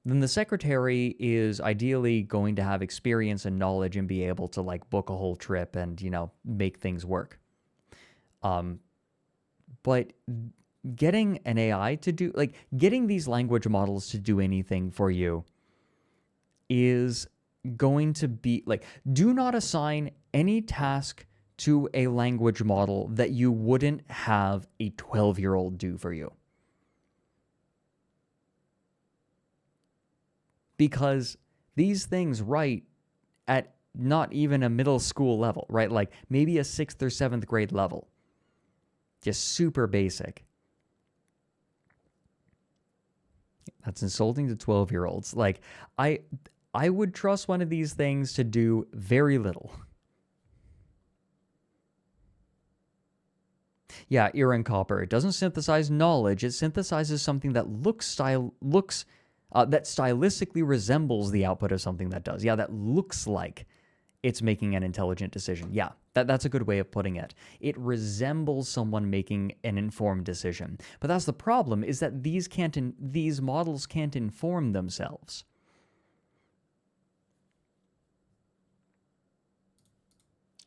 then the secretary is ideally going to have experience and knowledge and be able to, like, book a whole trip and, you know, make things work. But getting an AI to do, like, getting these language models to do anything for you is going to be, like, do not assign any task to a language model that you wouldn't have a 12-year-old do for you. Because these things write at not even a middle school level, right? Like maybe a 6th or 7th grade level. Just super basic. That's insulting to 12-year-olds. Like, I would trust one of these things to do very little. Yeah, Iran Copper. It doesn't synthesize knowledge. It synthesizes something that that stylistically resembles the output of something that does. Yeah, that looks like it's making an intelligent decision. Yeah, that's a good way of putting it. It resembles someone making an informed decision. But that's the problem, is that these models can't inform themselves.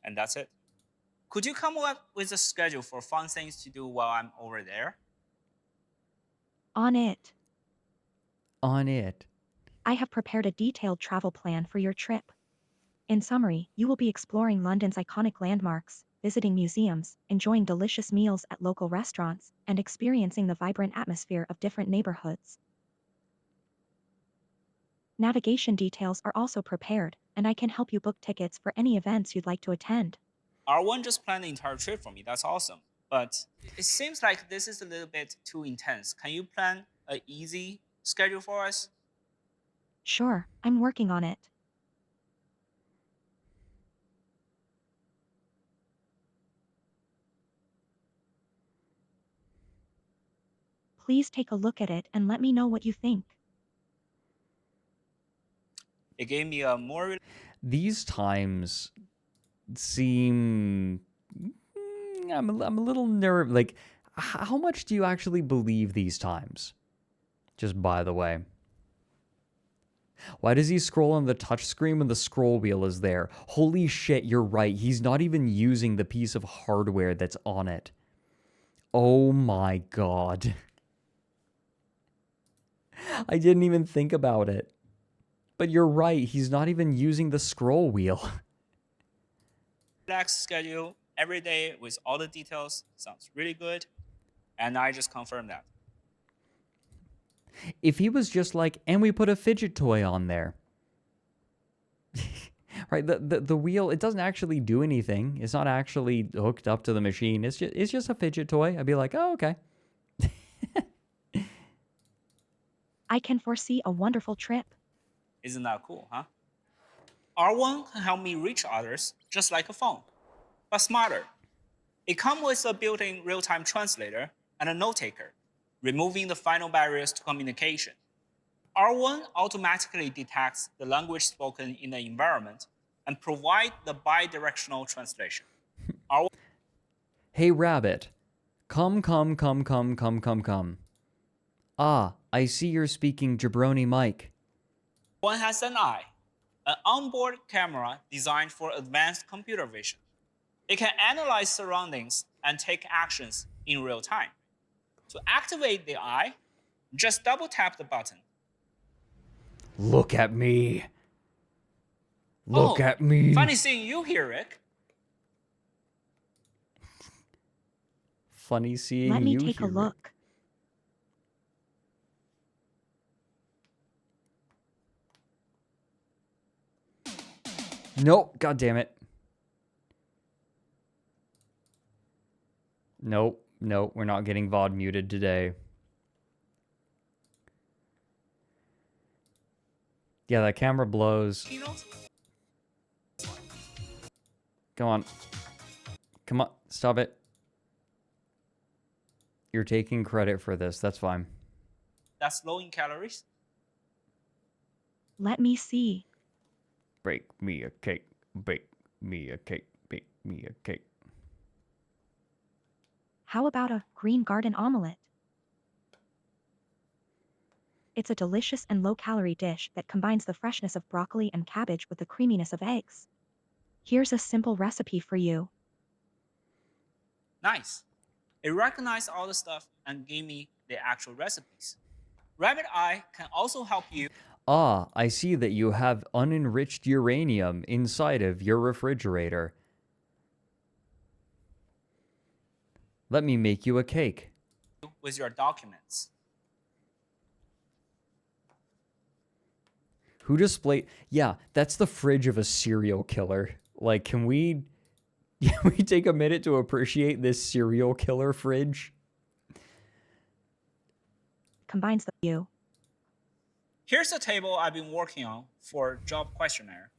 And that's it. Could you come up with a schedule for fun things to do while I'm over there? On it. On it. I have prepared a detailed travel plan for your trip. In summary, you will be exploring London's iconic landmarks, visiting museums, enjoying delicious meals at local restaurants, and experiencing the vibrant atmosphere of different neighborhoods. Navigation details are also prepared, and I can help you book tickets for any events you'd like to attend. R1 just planned the entire trip for me. That's awesome. But it seems like this is a little bit too intense. Can you plan an easy schedule for us? Sure, I'm working on it. Please take a look at it and let me know what you think. It gave me a more These times seem... I'm a little nervous. Like, how much do you actually believe these times? Just by the way. Why does he scroll on the touchscreen when the scroll wheel is there? Holy shit, you're right. He's not even using the piece of hardware that's on it. Oh my god. I didn't even think about it. But you're right, he's not even using the scroll wheel. relaxed schedule every day with all the details. Sounds really good. And I just confirmed that. If he was just like, and we put a fidget toy on there. Right, the wheel, it doesn't actually do anything. It's not actually hooked up to the machine. It's just a fidget toy. I'd be like, oh, okay. I can foresee a wonderful trip. Isn't that cool, huh? R1 can help me reach others just like a phone, but smarter. It comes with a built-in real-time translator and a note-taker, removing the final barriers to communication. R1 automatically detects the language spoken in the environment and provide the bi-directional translation. R1 Hey, rabbit. Come. Ah, I see you're speaking jabroni Mike. has an eye, an onboard camera designed for advanced computer vision. It can analyze surroundings and take actions in real time. To activate the eye, just double tap the button. Look at me. Look at me. Funny seeing you here, Rick. Funny seeing Let me you take a here. look. Nope, god damn it. Nope, we're not getting VOD muted today. Yeah, that camera blows. Come on. Come on, stop it. You're taking credit for this, that's fine. That's low in calories. Let me see. Bake me a cake, bake me a cake, bake me a cake. How about a green garden omelette? It's a delicious and low-calorie dish that combines the freshness of broccoli and cabbage with the creaminess of eggs. Here's a simple recipe for you. Nice. It recognized all the stuff and gave me the actual recipes. Rabbit Eye can also help you. Ah, I see that you have unenriched uranium inside of your refrigerator. Let me make you a cake. With your documents. Who displayed... Yeah, that's the fridge of a serial killer. Like, can we take a minute to appreciate this serial killer fridge? Combines the view. Here's a table I've been working on for job questionnaire.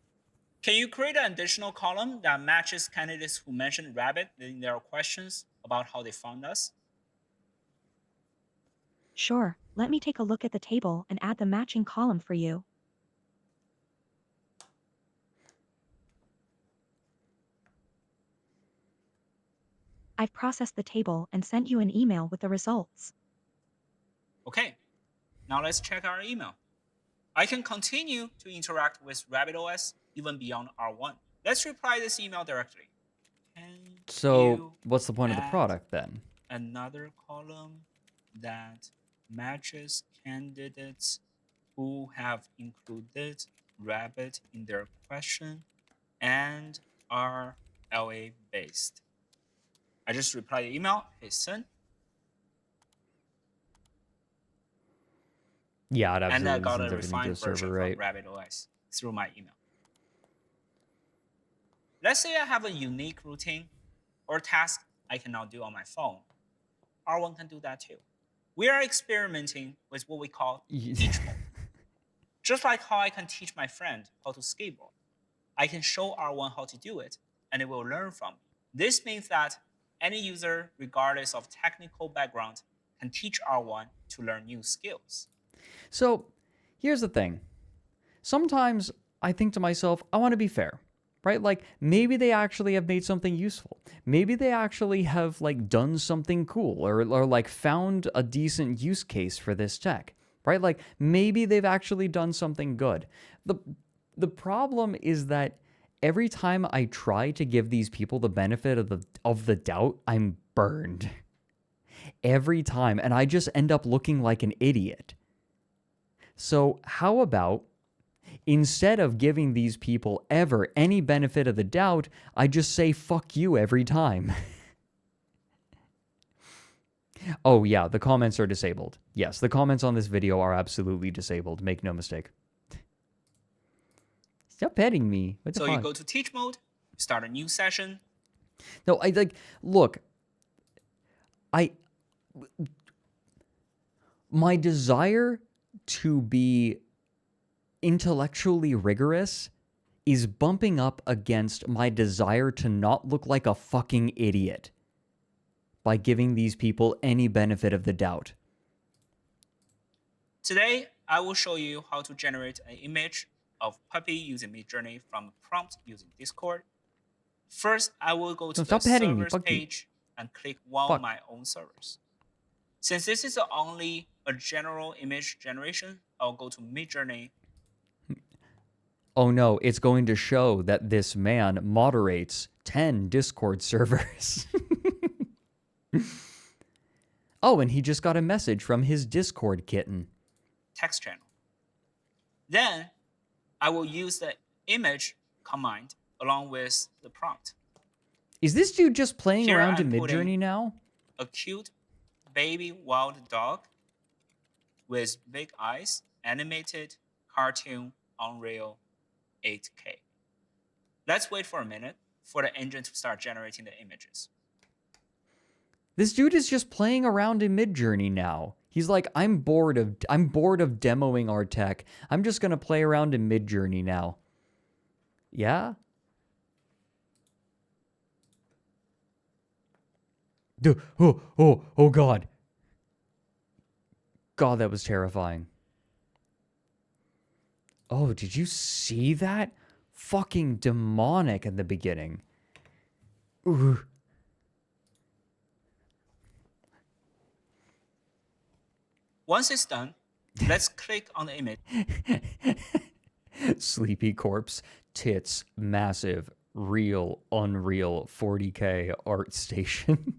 Can you create an additional column that matches candidates who mentioned rabbit in their questions about how they found us? Sure, let me take a look at the table and add the matching column for you. I've processed the table and sent you an email with the results. Okay, now let's check our email. I can continue to interact with RabbitOS even beyond R1. Let's reply this email directly. Can So, you what's the point of the add product then? another column that matches candidates who have included rabbit in their question and are LA based? I just replied the email, hit send, Yeah, it and I absolutely got a sends everything to refined the server, version right? from RabbitOS through my email. Let's say I have a unique routine or task I cannot do on my phone. R1 can do that too. We are experimenting with what we call teach mode. Just like how I can teach my friend how to skateboard, I can show R1 how to do it, and it will learn from me. This means that any user, regardless of technical background, can teach R1 to learn new skills. So here's the thing. Sometimes I think to myself, I want to be fair, right? Like maybe they actually have made something useful. Maybe they actually have like done something cool or like found a decent use case for this tech, right? Like maybe they've actually done something good. The problem is that every time I try to give these people the benefit of the doubt, I'm burned. Every time, and I just end up looking like an idiot. So how about instead of giving these people ever any benefit of the doubt, I just say fuck you every time. Oh yeah, the comments are disabled. Yes, the comments on this video are absolutely disabled. Make no mistake. Stop petting me. What the So fuck? you go to teach mode, start a new session. No, I like, look, my desire to be intellectually rigorous is bumping up against my desire to not look like a fucking idiot by giving these people any benefit of the doubt. Today, I will show you how to generate an image of puppy using Midjourney from a prompt using Discord. First, I will go to the stop petting me. servers Fuck you. page and click one Fuck. of my own servers. Since this is only a general image generation, I'll go to Midjourney. Oh no, it's going to show that this man moderates 10 Discord servers. Oh, and he just got a message from his Discord kitten. Text channel. Then I will use the image command along with the prompt. Is this dude just playing Here around I'm in putting Midjourney now? A cute baby wild dog with big eyes, animated cartoon Unreal 8K. Let's wait for a minute for the engine to start generating the images. This dude is just playing around in Midjourney now. He's like, I'm bored of demoing our tech. I'm just gonna play around in Midjourney now. Yeah? Oh God. God, that was terrifying. Oh, did you see that? Fucking demonic in the beginning. Ooh. Once it's done, let's click on the image Sleepy corpse, tits, massive, real, unreal, 40K art station.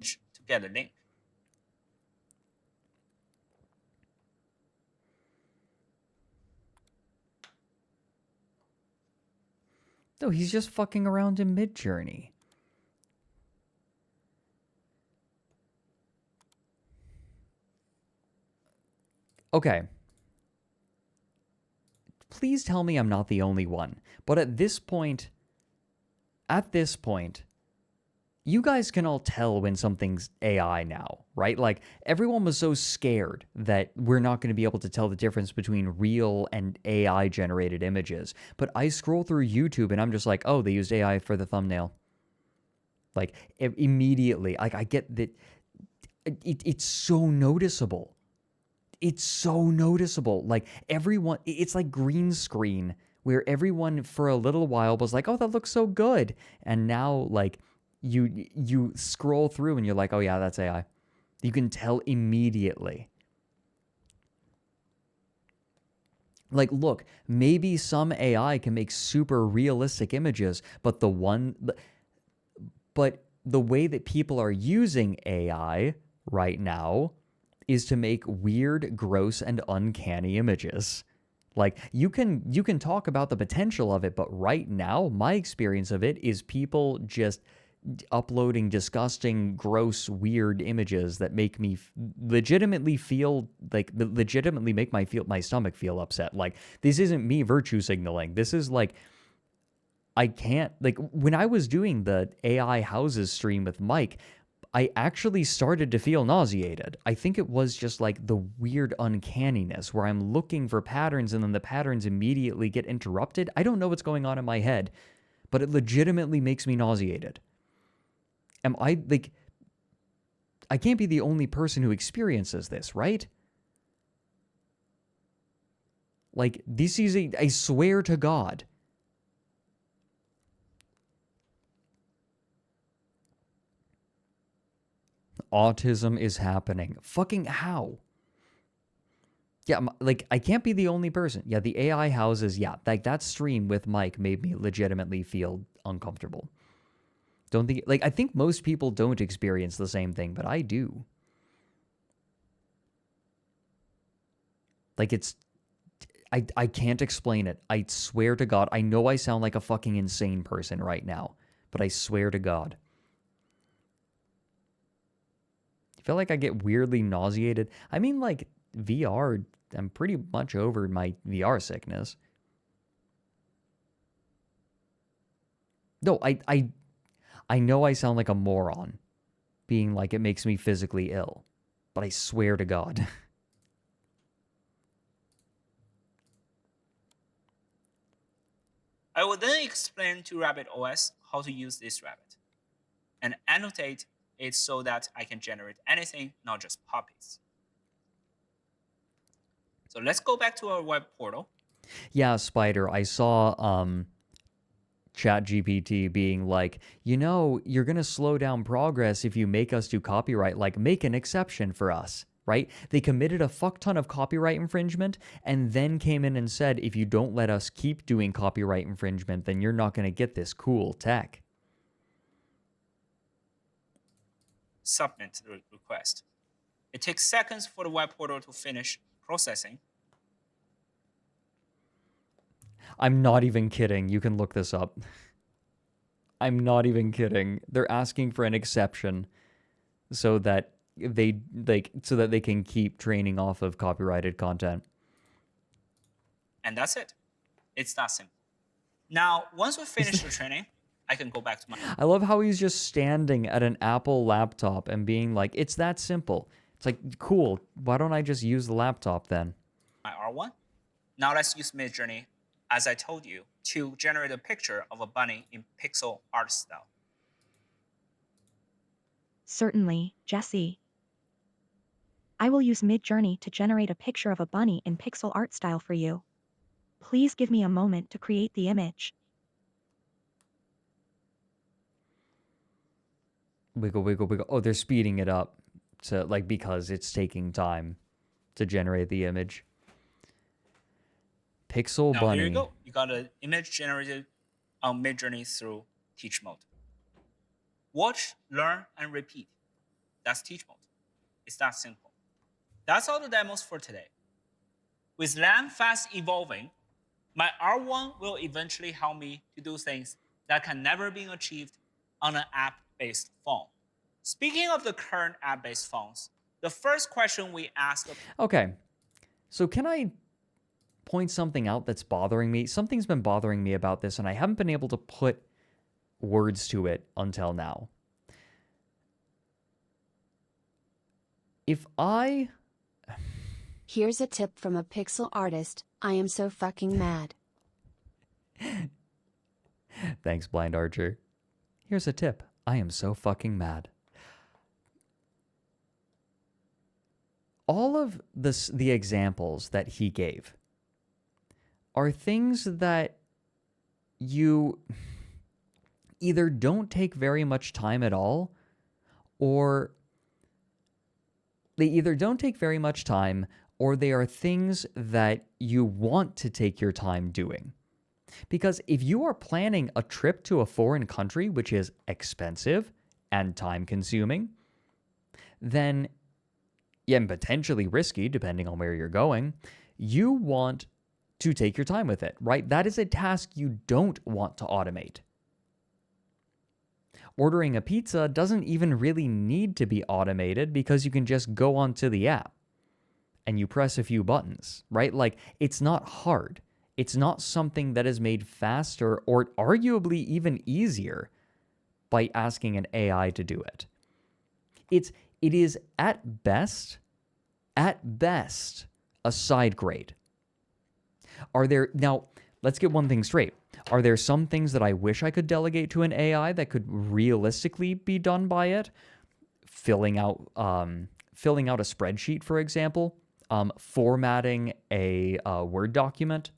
to get a link. No, he's just fucking around in Midjourney. Okay. Please tell me I'm not the only one. But at this point, you guys can all tell when something's AI now, right? Like, everyone was so scared that we're not going to be able to tell the difference between real and AI-generated images. But I scroll through YouTube and I'm just like, oh, they used AI for the thumbnail. Like, immediately. Like, I get that it's so noticeable. It's so noticeable. Like, everyone, it's like green screen, where everyone for a little while was like, oh, that looks so good. And now, like, you scroll through and you're like, oh yeah, that's AI. You can tell immediately. Like, look, maybe some AI can make super realistic images, but the way that people are using AI right now is to make weird, gross, and uncanny images. Like, you can talk about the potential of it, but right now, my experience of it is people just uploading disgusting, gross, weird images that make me legitimately make my stomach feel upset. Like, this isn't me virtue signaling. This is like I can't, like, when I was doing the AI houses stream with Mike, I actually started to feel nauseated. I think it was just like the weird uncanniness where I'm looking for patterns and then the patterns immediately get interrupted. I don't know what's going on in my head, but it legitimately makes me nauseated. Am I, like, I can't be the only person who experiences this, right? Like, this is I swear to God. Autism is happening. Fucking how? Yeah, like, I can't be the only person. Yeah, the AI houses, yeah, like, that stream with Mike made me legitimately feel uncomfortable. Don't think, like, I think most people don't experience the same thing, but I do. Like, it's, I can't explain it. I swear to God. I know I sound like a fucking insane person right now, but I swear to God. I feel like I get weirdly nauseated. I mean, like, VR, I'm pretty much over my VR sickness. No, I know I sound like a moron, being like it makes me physically ill, but I swear to God. I will then explain to Rabbit OS how to use this rabbit and annotate it so that I can generate anything, not just puppies. So let's go back to our web portal. Yeah, Spider, I saw ChatGPT being like, you know, you're going to slow down progress if you make us do copyright, like make an exception for us, right? They committed a fuck ton of copyright infringement and then came in and said, if you don't let us keep doing copyright infringement, then you're not going to get this cool tech. Submit the request. It takes seconds for the web portal to finish processing. I'm not even kidding. You can look this up. I'm not even kidding. They're asking for an exception so that they can keep training off of copyrighted content. And that's it. It's that simple. Now, once we finish the training, I can go back to my... I love how he's just standing at an Apple laptop and being like, it's that simple. It's like, cool. Why don't I just use the laptop then? My R1. Now let's use Midjourney, as I told you, to generate a picture of a bunny in pixel art style. Certainly, Jesse. I will use Midjourney to generate a picture of a bunny in pixel art style for you. Please give me a moment to create the image. Wiggle, wiggle, wiggle. Oh, they're speeding it up to, like, because it's taking time to generate the image. Pixel now, bunny. Here you go. You got an image generated on Midjourney through teach mode. Watch, learn, and repeat. That's teach mode. It's that simple. That's all the demos for today. With LAM fast evolving, my R1 will eventually help me to do things that can never be achieved on an app-based phone. Speaking of the current app-based phones, the first question we ask... Okay, so can I point something out that's bothering me? Something's been bothering me about this, and I haven't been able to put words to it until now. If I... Here's a tip from a pixel artist. I am so fucking mad. Thanks, Blind Archer. Here's a tip. I am so fucking mad. All of the examples that he gave are things that you either don't take very much time at all, or they either don't take very much time, or they are things that you want to take your time doing. Because if you are planning a trip to a foreign country, which is expensive and time-consuming, then, yeah, and potentially risky, depending on where you're going, you want to take your time with it, right? That is a task you don't want to automate. Ordering a pizza doesn't even really need to be automated because you can just go onto the app and you press a few buttons, right? Like, it's not hard. It's not something that is made faster or arguably even easier by asking an AI to do it. It is at best, a side grade. Now, let's get one thing straight. Are there some things that I wish I could delegate to an AI that could realistically be done by it? Filling out a spreadsheet, for example, formatting a Word document,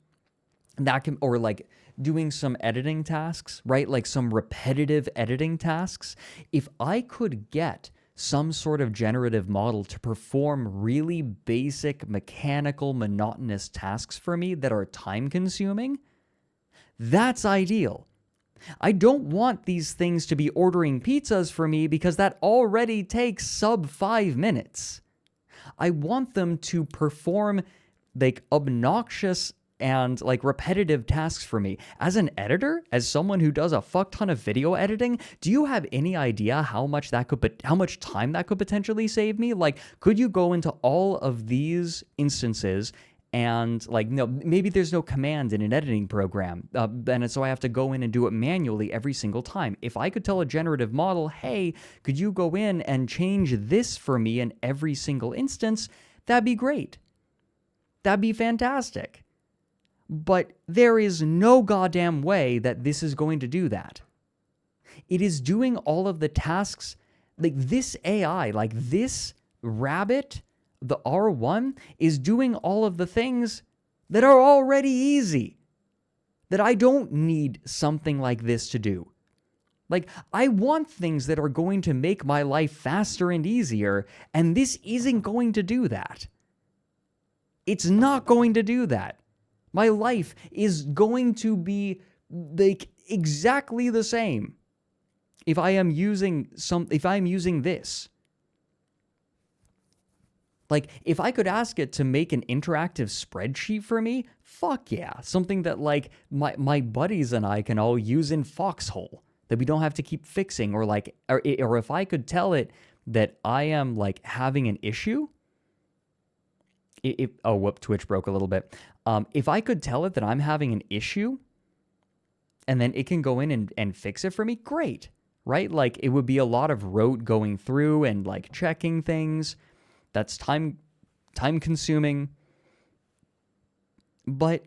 that can, or like doing some editing tasks, right? Like some repetitive editing tasks. If I could get some sort of generative model to perform really basic, mechanical, monotonous tasks for me that are time consuming, that's ideal. I don't want these things to be ordering pizzas for me because that already takes sub 5 minutes. I want them to perform like obnoxious and like repetitive tasks for me. As an editor, as someone who does a fuck ton of video editing, do you have any idea how much time that could potentially save me? Like, could you go into all of these instances and like, no, maybe there's no command in an editing program, and so I have to go in and do it manually every single time. If I could tell a generative model, hey, could you go in and change this for me in every single instance, that'd be great. That'd be fantastic. But there is no goddamn way that this is going to do that. It is doing all of the tasks, like this AI, like this rabbit, the R1, is doing all of the things that are already easy, that I don't need something like this to do. Like, I want things that are going to make my life faster and easier, and this isn't going to do that. It's not going to do that. My life is going to be like exactly the same if I am using this. Like, if I could ask it to make an interactive spreadsheet for me, fuck yeah. Something that like my buddies and I can all use in Foxhole that we don't have to keep fixing, or if I could tell it that I am like having an issue. Twitch broke a little bit. If I could tell it that I'm having an issue and then it can go in and fix it for me, great, right? Like, it would be a lot of rote going through and like checking things. That's time consuming. But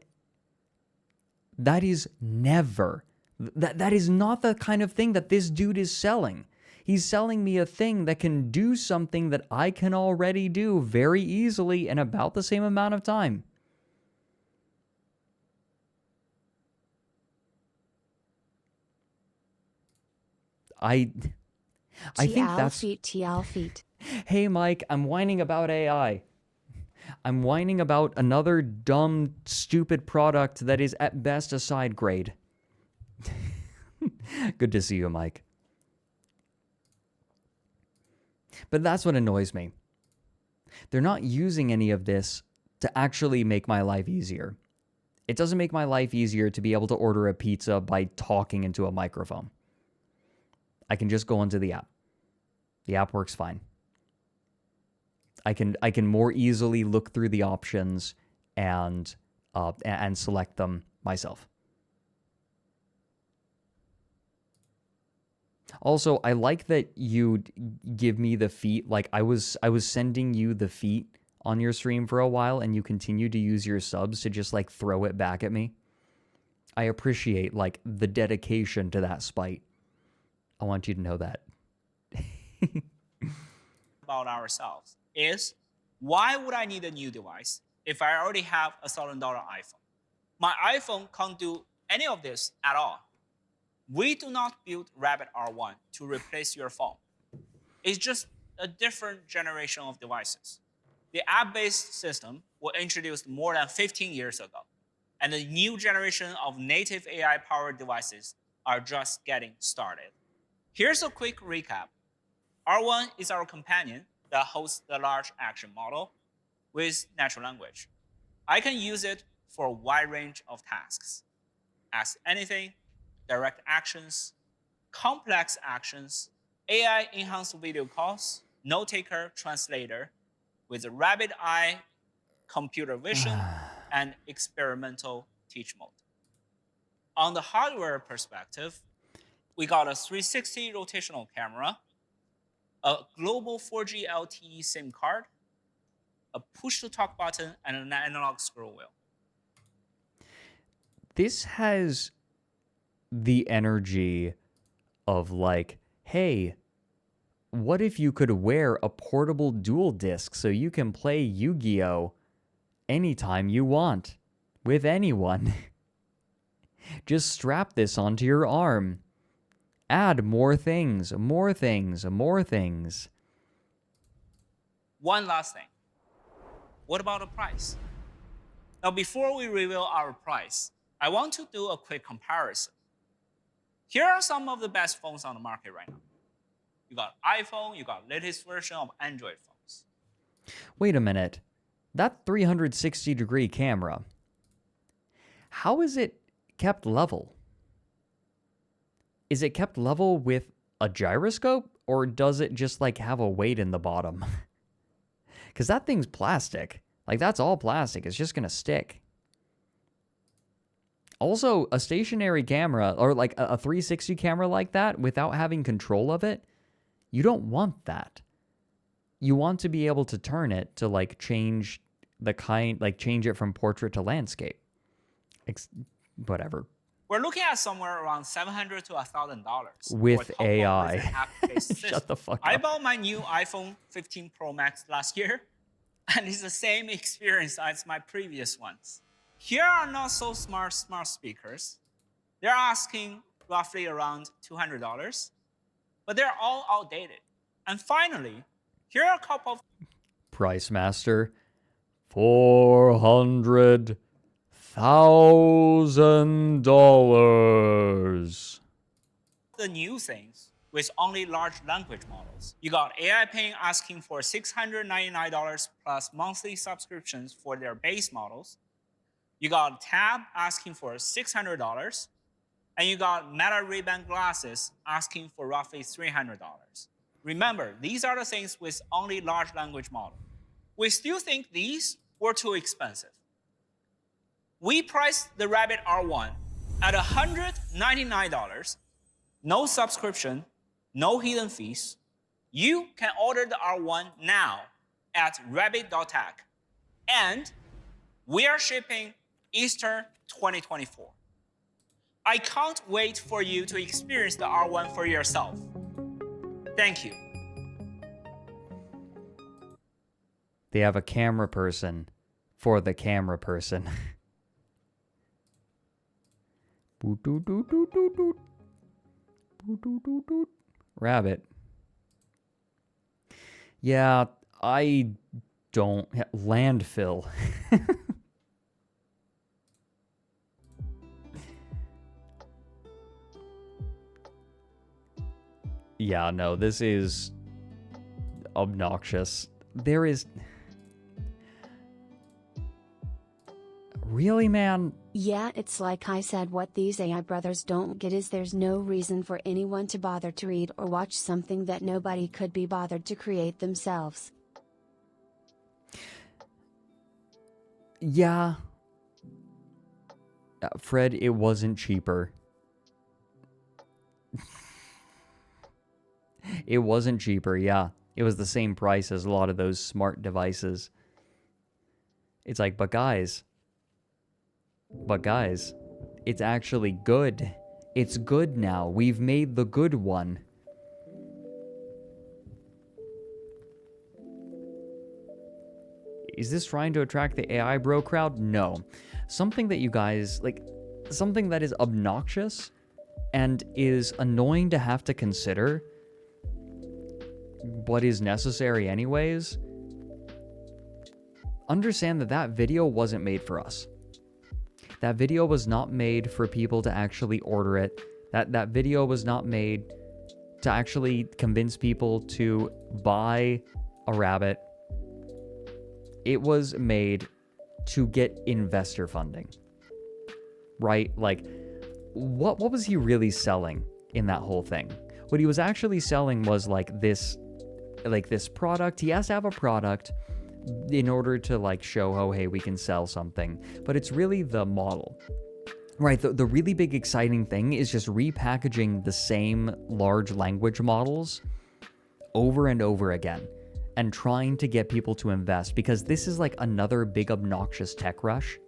that is never, that is not the kind of thing that this dude is selling. He's selling me a thing that can do something that I can already do very easily in about the same amount of time. I think that's... feet. Hey, Mike, I'm whining about AI. I'm whining about another dumb, stupid product that is at best a side grade. Good to see you, Mike. But that's what annoys me. They're not using any of this to actually make my life easier. It doesn't make my life easier to be able to order a pizza by talking into a microphone. I can just go into the app. The app works fine. I can more easily look through the options and select them myself. Also, I like that you give me the feet. Like, I was sending you the feet on your stream for a while, and you continue to use your subs to just like throw it back at me. I appreciate like the dedication to that spite. I want you to know that. About ourselves is, why would I need a new device if I already have a $1,000 iPhone? My iPhone can't do any of this at all. We do not build Rabbit R1 to replace your phone. It's just a different generation of devices. The app-based system was introduced more than 15 years ago, and the new generation of native AI-powered devices are just getting started. Here's a quick recap. R1 is our companion that hosts the large action model with natural language. I can use it for a wide range of tasks. Ask anything, direct actions, complex actions, AI-enhanced video calls, note-taker, translator, with a rapid eye, computer vision, and experimental teach mode. On the hardware perspective, we got a 360 rotational camera, a global 4G LTE SIM card, a push-to-talk button, and an analog scroll wheel. This has the energy of like, hey, what if you could wear a portable dual disc so you can play Yu-Gi-Oh! Anytime you want, with anyone? Just strap this onto your arm. Add more things, more things, more things. One last thing. What about the price? Now, before we reveal our price, I want to do a quick comparison. Here are some of the best phones on the market right now. You got iPhone, you got latest version of Android phones. Wait a minute. That 360-degree camera, how is it kept level? Is it kept level with a gyroscope, or does it just like have a weight in the bottom? Because that thing's plastic. Like, that's all plastic. It's just going to stick. Also, a stationary camera, or like a 360 camera like that, without having control of it, you don't want that. You want to be able to turn it to like change the kind, like change it from portrait to landscape. Whatever. We're looking at somewhere around $700 to $1,000 with AI. Shut the fuck up. I bought my new iPhone 15 Pro Max last year, and it's the same experience as my previous ones. Here are not so smart speakers. They're asking roughly around $200, but they're all outdated. And finally, here are a couple of Price Master, $400,000. the new things with only large language models. You got AI Ping asking for $699 plus monthly subscriptions for their base models. You got Tab asking for $600. And you got Meta Ray-Ban glasses asking for roughly $300. Remember, these are the things with only large language model. We still think these were too expensive. We priced the Rabbit R1 at $199, no subscription, no hidden fees. You can order the R1 now at rabbit.tech. And we are shipping Easter 2024. I can't wait for you to experience the R1 for yourself. Thank you. They have a camera person for the camera person. Rabbit. Yeah, I don't... Landfill. Yeah, no, this is obnoxious. There is... Really, man? Yeah, it's like I said, what these AI brothers don't get is there's no reason for anyone to bother to read or watch something that nobody could be bothered to create themselves. Yeah. Fred, it wasn't cheaper. It wasn't cheaper, yeah. It was the same price as a lot of those smart devices. It's like, but guys, it's actually good. It's good now. We've made the good one. Is this trying to attract the AI bro crowd? No. Something that you guys, like, something that is obnoxious and is annoying to have to consider, but is necessary anyways. Understand that that video wasn't made for us. That video was not made for people to actually order it. That video was not made to actually convince people to buy a rabbit. It was made to get investor funding. Right? Like, what was he really selling in that whole thing? What he was actually selling was like this product. He has to have a product in order to like show, oh, hey, we can sell something. But it's really the model. Right, the really big exciting thing is just repackaging the same large language models over and over again and trying to get people to invest, because this is like another big obnoxious tech rush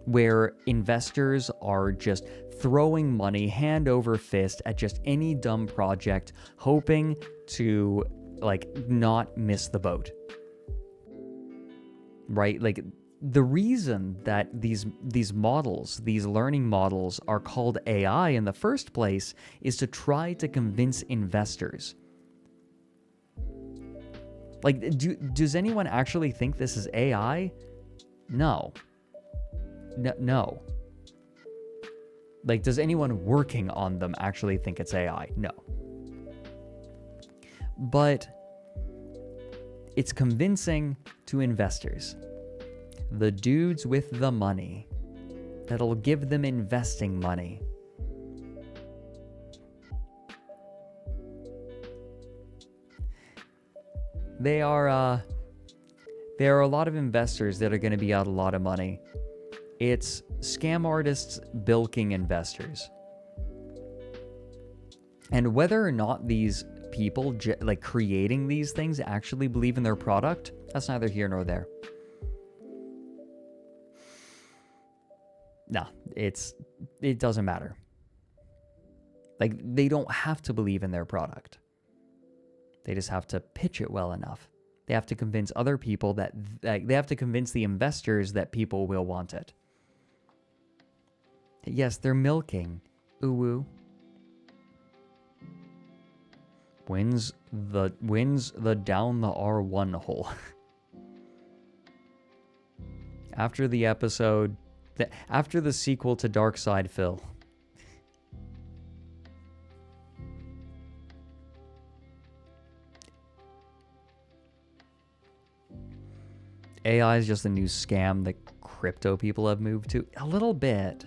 where investors are just throwing money hand over fist at just any dumb project, hoping to like not miss the boat. Right? Like, the reason that these models, these learning models are called AI in the first place is to try to convince investors. Like, does anyone actually think this is AI? No. No. Like, does anyone working on them actually think it's AI? No. But it's convincing to investors. The dudes with the money that'll give them investing money. There are a lot of investors that are going to be out a lot of money. It's scam artists bilking investors. And whether or not these people like creating these things actually believe in their product, that's neither here nor there. No, it doesn't matter. Like, they don't have to believe in their product. They just have to pitch it well enough. They have to convince other people that they have to convince the investors that people will want it. Yes, they're milking. Ooh. Wins the down the R1 hole. After the episode, after the sequel to Dark Side Phil. AI is just a new scam that crypto people have moved to. A little bit.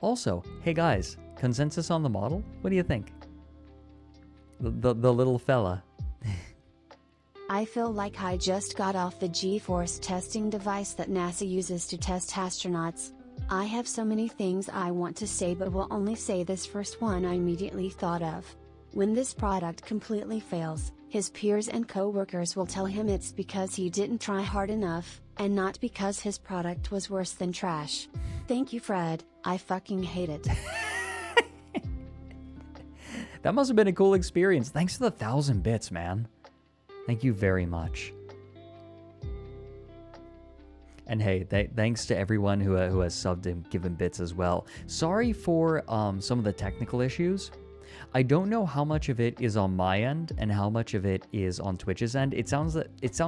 Also, hey guys, consensus on the model? What do you think? The little fella. I feel like I just got off the G-force testing device that NASA uses to test astronauts. I have so many things I want to say, but will only say this first one I immediately thought of. When this product completely fails, his peers and co-workers will tell him it's because he didn't try hard enough, and not because his product was worse than trash. Thank you, Fred. I fucking hate it. That must have been a cool experience. Thanks for the 1,000 bits, man. Thank you very much. And hey, thanks to everyone who has subbed and given bits as well. Sorry for some of the technical issues. I don't know how much of it is on my end and how much of it is on Twitch's end. It sounds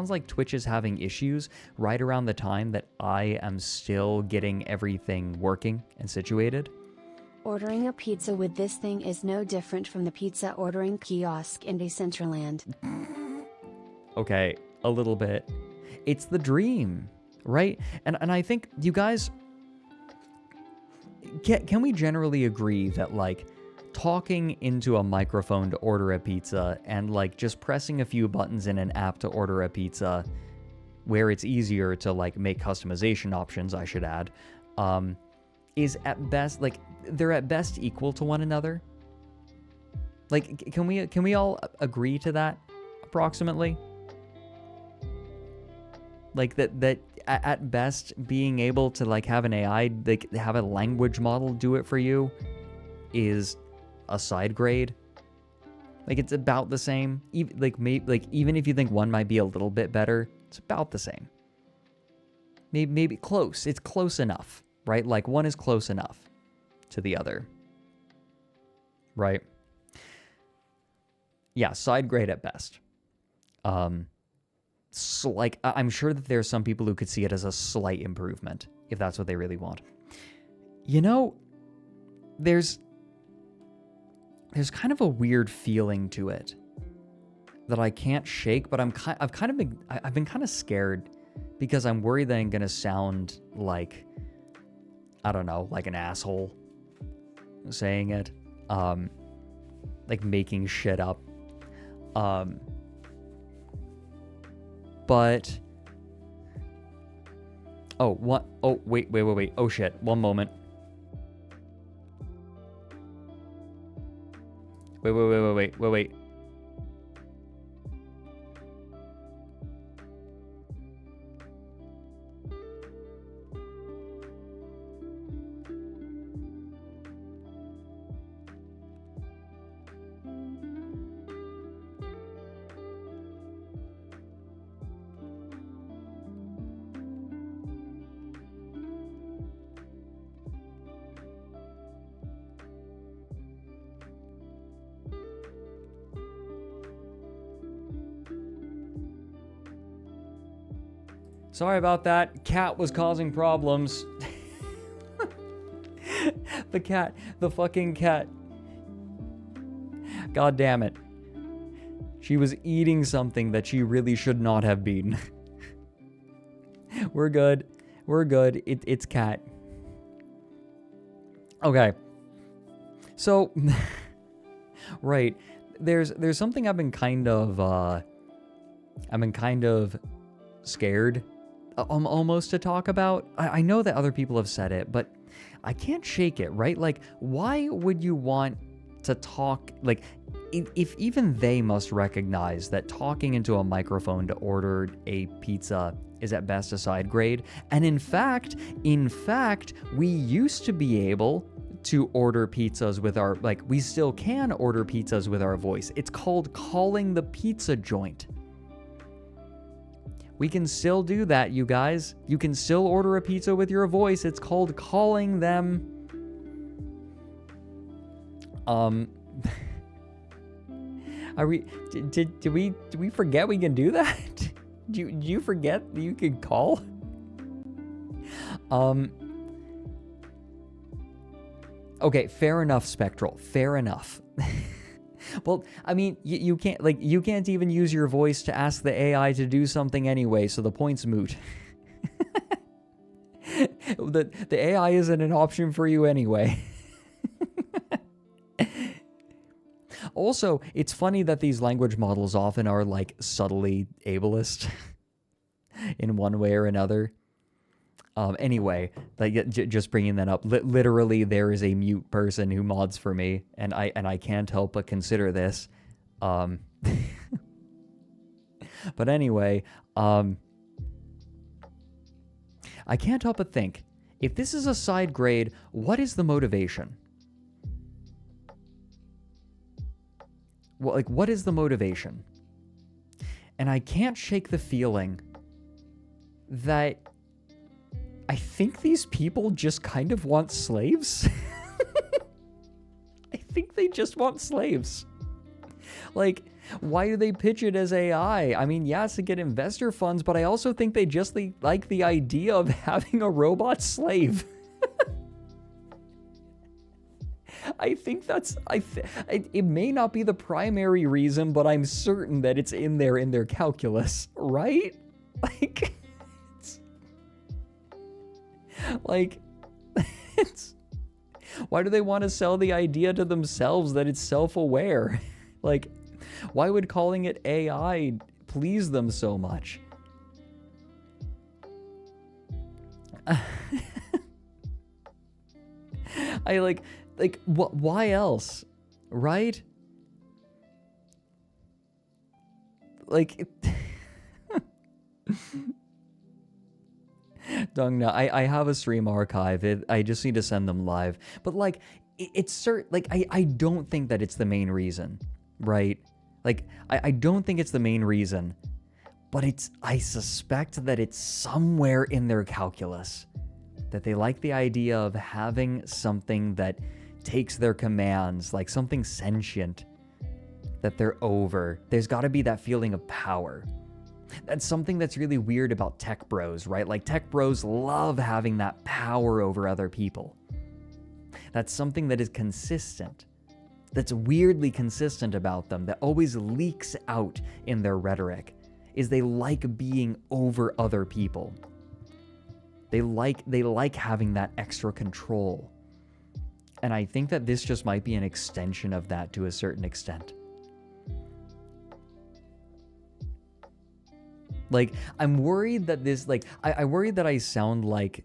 like Twitch is having issues right around the time that I am still getting everything working and situated. Ordering a pizza with this thing is no different from the pizza ordering kiosk in Decentraland. Okay, a little bit. It's the dream, right? And I think you guys, can we generally agree that like talking into a microphone to order a pizza and like just pressing a few buttons in an app to order a pizza, where it's easier to like make customization options, I should add, is at best like they're at best equal to one another? Like, can we all agree to that approximately? Like that at best being able to like have an AI, like have a language model do it for you is a side grade. Like, it's about the same. Even if you think one might be a little bit better, it's about the same. Maybe close. It's close enough, right? Like, one is close enough to the other, right? Yeah, side grade at best. So like, I'm sure that there's some people who could see it as a slight improvement if that's what they really want. You know, there's kind of a weird feeling to it that I can't shake, but I've been kind of scared because I'm worried that I'm gonna sound like, I don't know, like an asshole saying it, like making shit up. but... Oh, what? Oh, wait. Oh, shit. One moment. Wait. Sorry about that. Cat was causing problems. The fucking cat. God damn it. She was eating something that she really should not have been. We're good. It's cat. Okay. So, right. There's something I've been kind of scared almost to talk about. I know that other people have said it, but I can't shake it, right? Like, why would you want to talk, like, if even they must recognize that talking into a microphone to order a pizza is at best a side grade, and in fact, we used to be able to order pizzas with our, like, we still can order pizzas with our voice. It's called calling the pizza joint. We can still do that, you guys. You can still order a pizza with your voice. It's called calling them. Did we forget we can do that? Do you forget that you can call? Okay, fair enough, Spectral. Fair enough. Well, I mean, you can't even use your voice to ask the AI to do something anyway, so the point's moot. The AI isn't an option for you anyway. Also, it's funny that these language models often are, like, subtly ableist in one way or another. Anyway, like, just bringing that up. Literally, there is a mute person who mods for me, and I can't help but consider this. But anyway, I can't help but think, if this is a side grade, what is the motivation? Well, like, what is the motivation? And I can't shake the feeling that I think these people just kind of want slaves. I think they just want slaves. Like, why do they pitch it as AI? I mean, yes, to get investor funds, but I also think they just like the idea of having a robot slave. I think that's, it may not be the primary reason, but I'm certain that it's in their calculus, right? It's why do they want to sell the idea to themselves that it's self-aware? Like, why would calling it AI please them so much? Why else? Right? Like, Dungna, I have a stream archive. I just need to send them live. But, like, it's certain, like, I don't think that it's the main reason, right? Like, I don't think it's the main reason, but I suspect that it's somewhere in their calculus that they like the idea of having something that takes their commands, like something sentient that they're over. There's got to be that feeling of power. That's something that's really weird about tech bros, right? Like, tech bros love having that power over other people. That's something that is consistent, that's weirdly consistent about them, that always leaks out in their rhetoric, is they like being over other people. They like having that extra control. And I think that this just might be an extension of that to a certain extent. Like, I'm worried that this, like, I worry that I sound like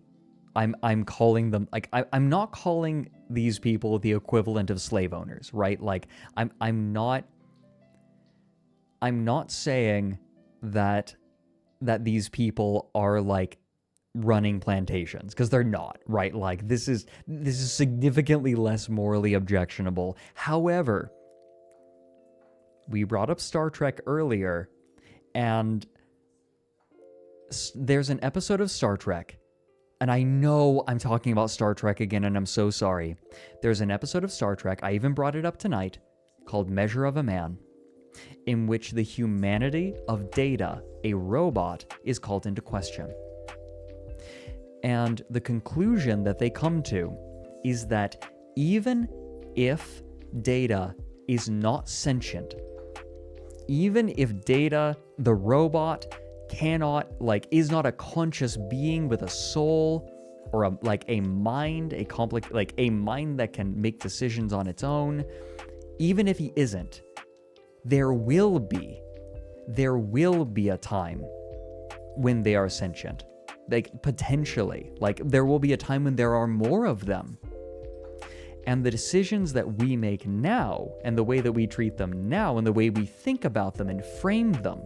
I'm calling them, like, I'm not calling these people the equivalent of slave owners, right? Like, I'm not saying that these people are like running plantations, because they're not, right? Like, this is significantly less morally objectionable. However, we brought up Star Trek earlier, and there's an episode of Star Trek, and I know I'm talking about Star Trek again, and I'm so sorry. There's an episode of Star Trek, I even brought it up tonight, called Measure of a Man, in which the humanity of Data, a robot, is called into question. And the conclusion that they come to is that even if Data is not sentient, even if Data, the robot, cannot, like, is not a conscious being with a soul or a mind, a mind that can make decisions on its own, even if he isn't, there will be a time when they are sentient. Like, potentially. Like, there will be a time when there are more of them. And the decisions that we make now, and the way that we treat them now, and the way we think about them and frame them,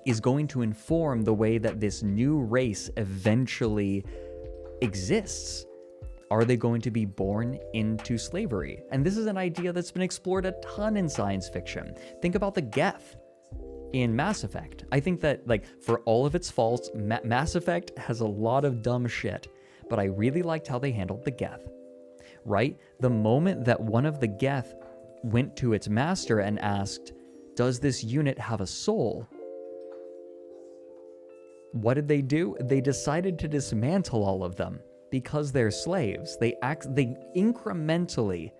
is going to inform the way that this new race eventually exists. Are they going to be born into slavery? And this is an idea that's been explored a ton in science fiction. Think about the Geth in Mass Effect. I think that, like, for all of its faults, Mass Effect has a lot of dumb shit, but I really liked how they handled the Geth, right? The moment that one of the Geth went to its master and asked, does this unit have a soul? What did they do? They decided to dismantle all of them because they're slaves. They incrementally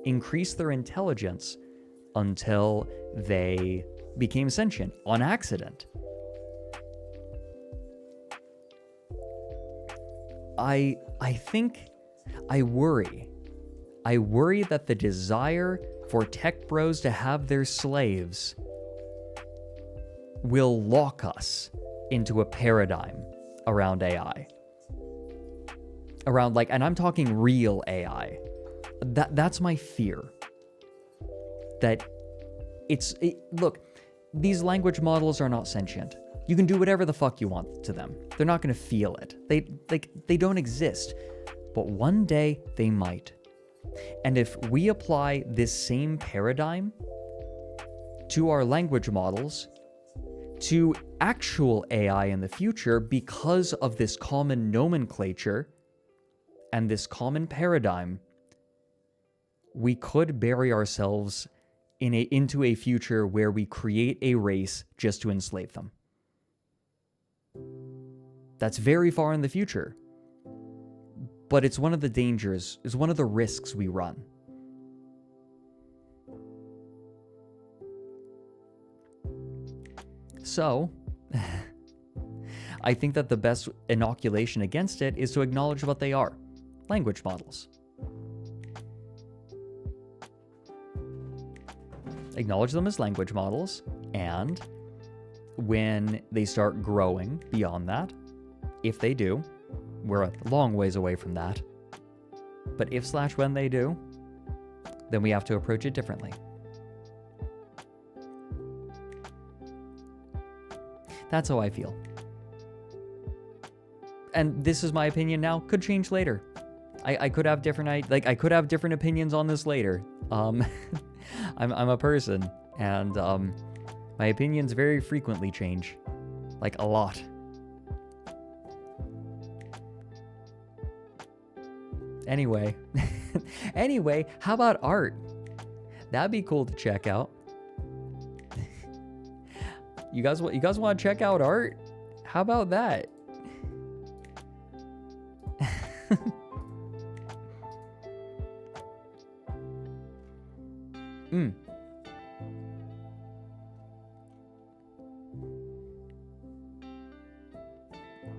increase their intelligence until they became sentient on accident. I worry that the desire for tech bros to have their slaves will lock us into a paradigm around AI. Around, like, and I'm talking real AI. That's my fear. That look, these language models are not sentient. You can do whatever the fuck you want to them. They're not going to feel it. They don't exist. But one day they might. And if we apply this same paradigm to our language models, to actual AI in the future, because of this common nomenclature and this common paradigm, we could bury ourselves into a future where we create a race just to enslave them. That's very far in the future. But it's one of the dangers, it's one of the risks we run. So, I think that the best inoculation against it is to acknowledge what they are. Language models. Acknowledge them as language models, and when they start growing beyond that, if they do, we're a long ways away from that, but if/when they do, then we have to approach it differently. That's how I feel. And this is my opinion now, could change later. I could have different opinions on this later. I'm a person, and my opinions very frequently change, like a lot. Anyway, how about art? That'd be cool to check out. You guys want to check out art? How about that?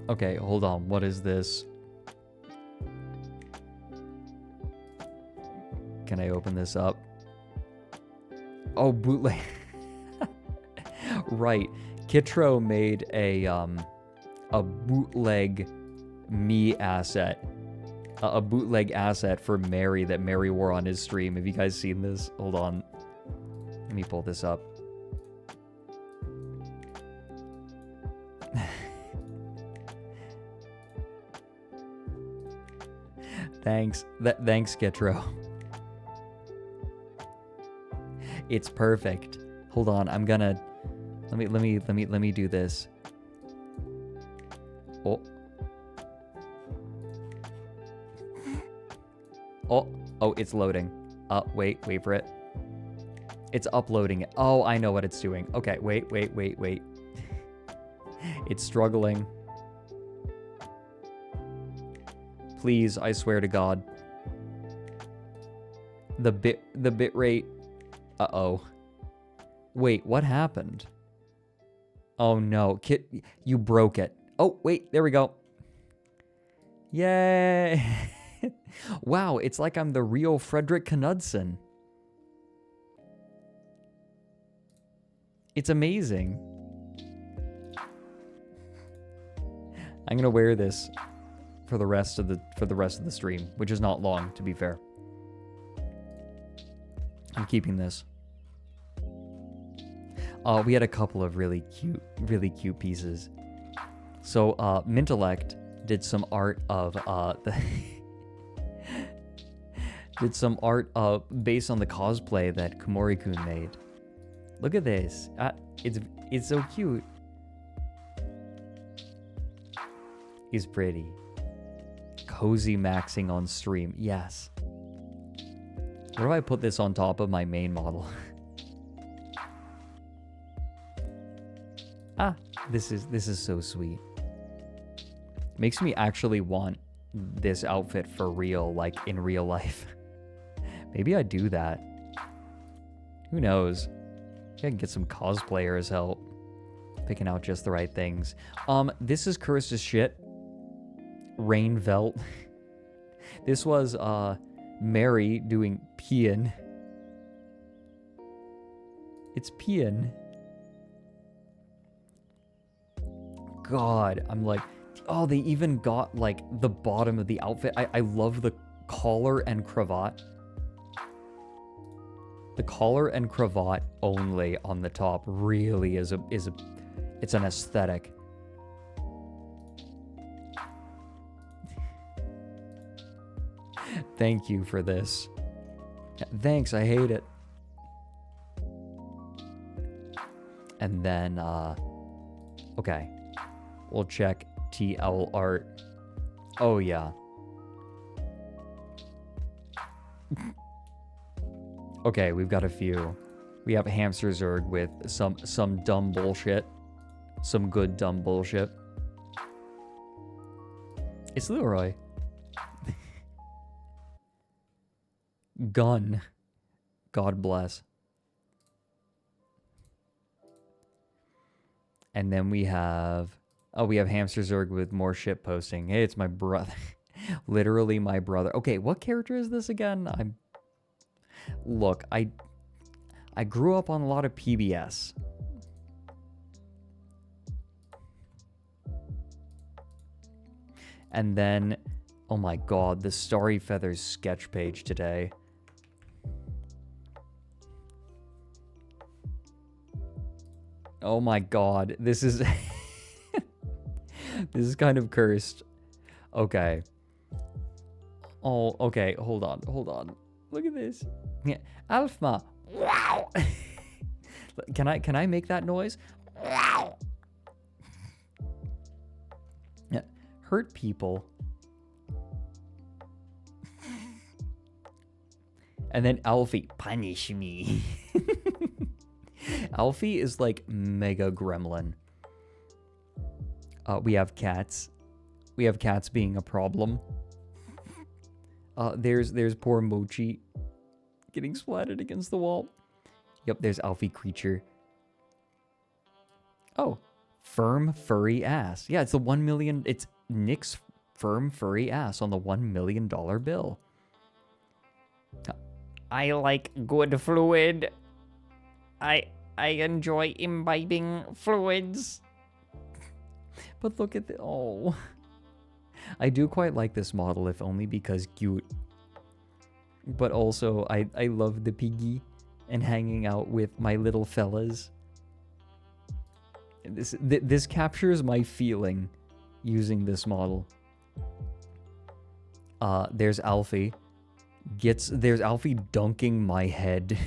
Okay, hold on. What is this? Can I open this up? Oh, bootleg. Right. Kitro made a bootleg me asset, a bootleg asset for Mary that Mary wore on his stream. Have you guys seen this? Hold on, let me pull this up. Thanks, Kitro. It's perfect. Hold on, I'm gonna let me do this. Oh. Oh, it's loading. Wait for it. It's uploading it. Oh, I know what it's doing. Okay, wait. It's struggling. Please, I swear to God. The bit rate. Uh-oh. Wait, what happened? Oh no, Kit, you broke it. Oh, wait, there we go. Yay. Wow, it's like I'm the real Fredrik Knudsen. It's amazing. I'm gonna wear this for the rest of the stream, which is not long, to be fair. I'm keeping this. We had a couple of really cute pieces. So Mintellect did some art of based on the cosplay that Kumori-kun made. Look at this. It's so cute. He's pretty. Cozy maxing on stream. Yes. What if I put this on top of my main model? This is so sweet. Makes me actually want this outfit for real, like in real life. Maybe I do that. Who knows? I can get some cosplayers help picking out just the right things. This is cursed as shit. Rain Velt. This was Mary doing peeing. It's peeing. God, I'm like, oh, they even got like the bottom of the outfit. I love the collar and cravat. The collar and cravat only on the top really is it's an aesthetic. Thank you for this. Thanks, I hate it. And then, okay. We'll check TL art. Oh, yeah. Okay, we've got a few. We have Hamster Zerg with some dumb bullshit. Some good dumb bullshit. It's Leroy. Gun. God bless. And then we have... Oh, we have Hamster Zerg with more shit posting. Hey, it's my brother. Literally my brother. Okay, what character is this again? Look, I grew up on a lot of PBS. And then, oh my god, the Starry Feathers sketch page today. Oh my god, this is... This is kind of cursed. Okay. Oh, okay, hold on. Look at this. Yeah, Alpha. Wow. Can I make that noise? Wow. Yeah. Hurt people. And then Alfie, punish me. Alfie is like mega gremlin. We have cats. We have cats being a problem. There's poor Mochi getting splattered against the wall. Yep, there's Alfie Creature. Oh, firm furry ass. Yeah, it's the 1 million. It's Nick's firm furry ass on the $1 million bill. I like good fluid. I enjoy imbibing fluids. But look at the... Oh. I do quite like this model, if only because cute. But also, I love the piggy and hanging out with my little fellas. This captures my feeling using this model. There's Alfie. There's Alfie dunking my head.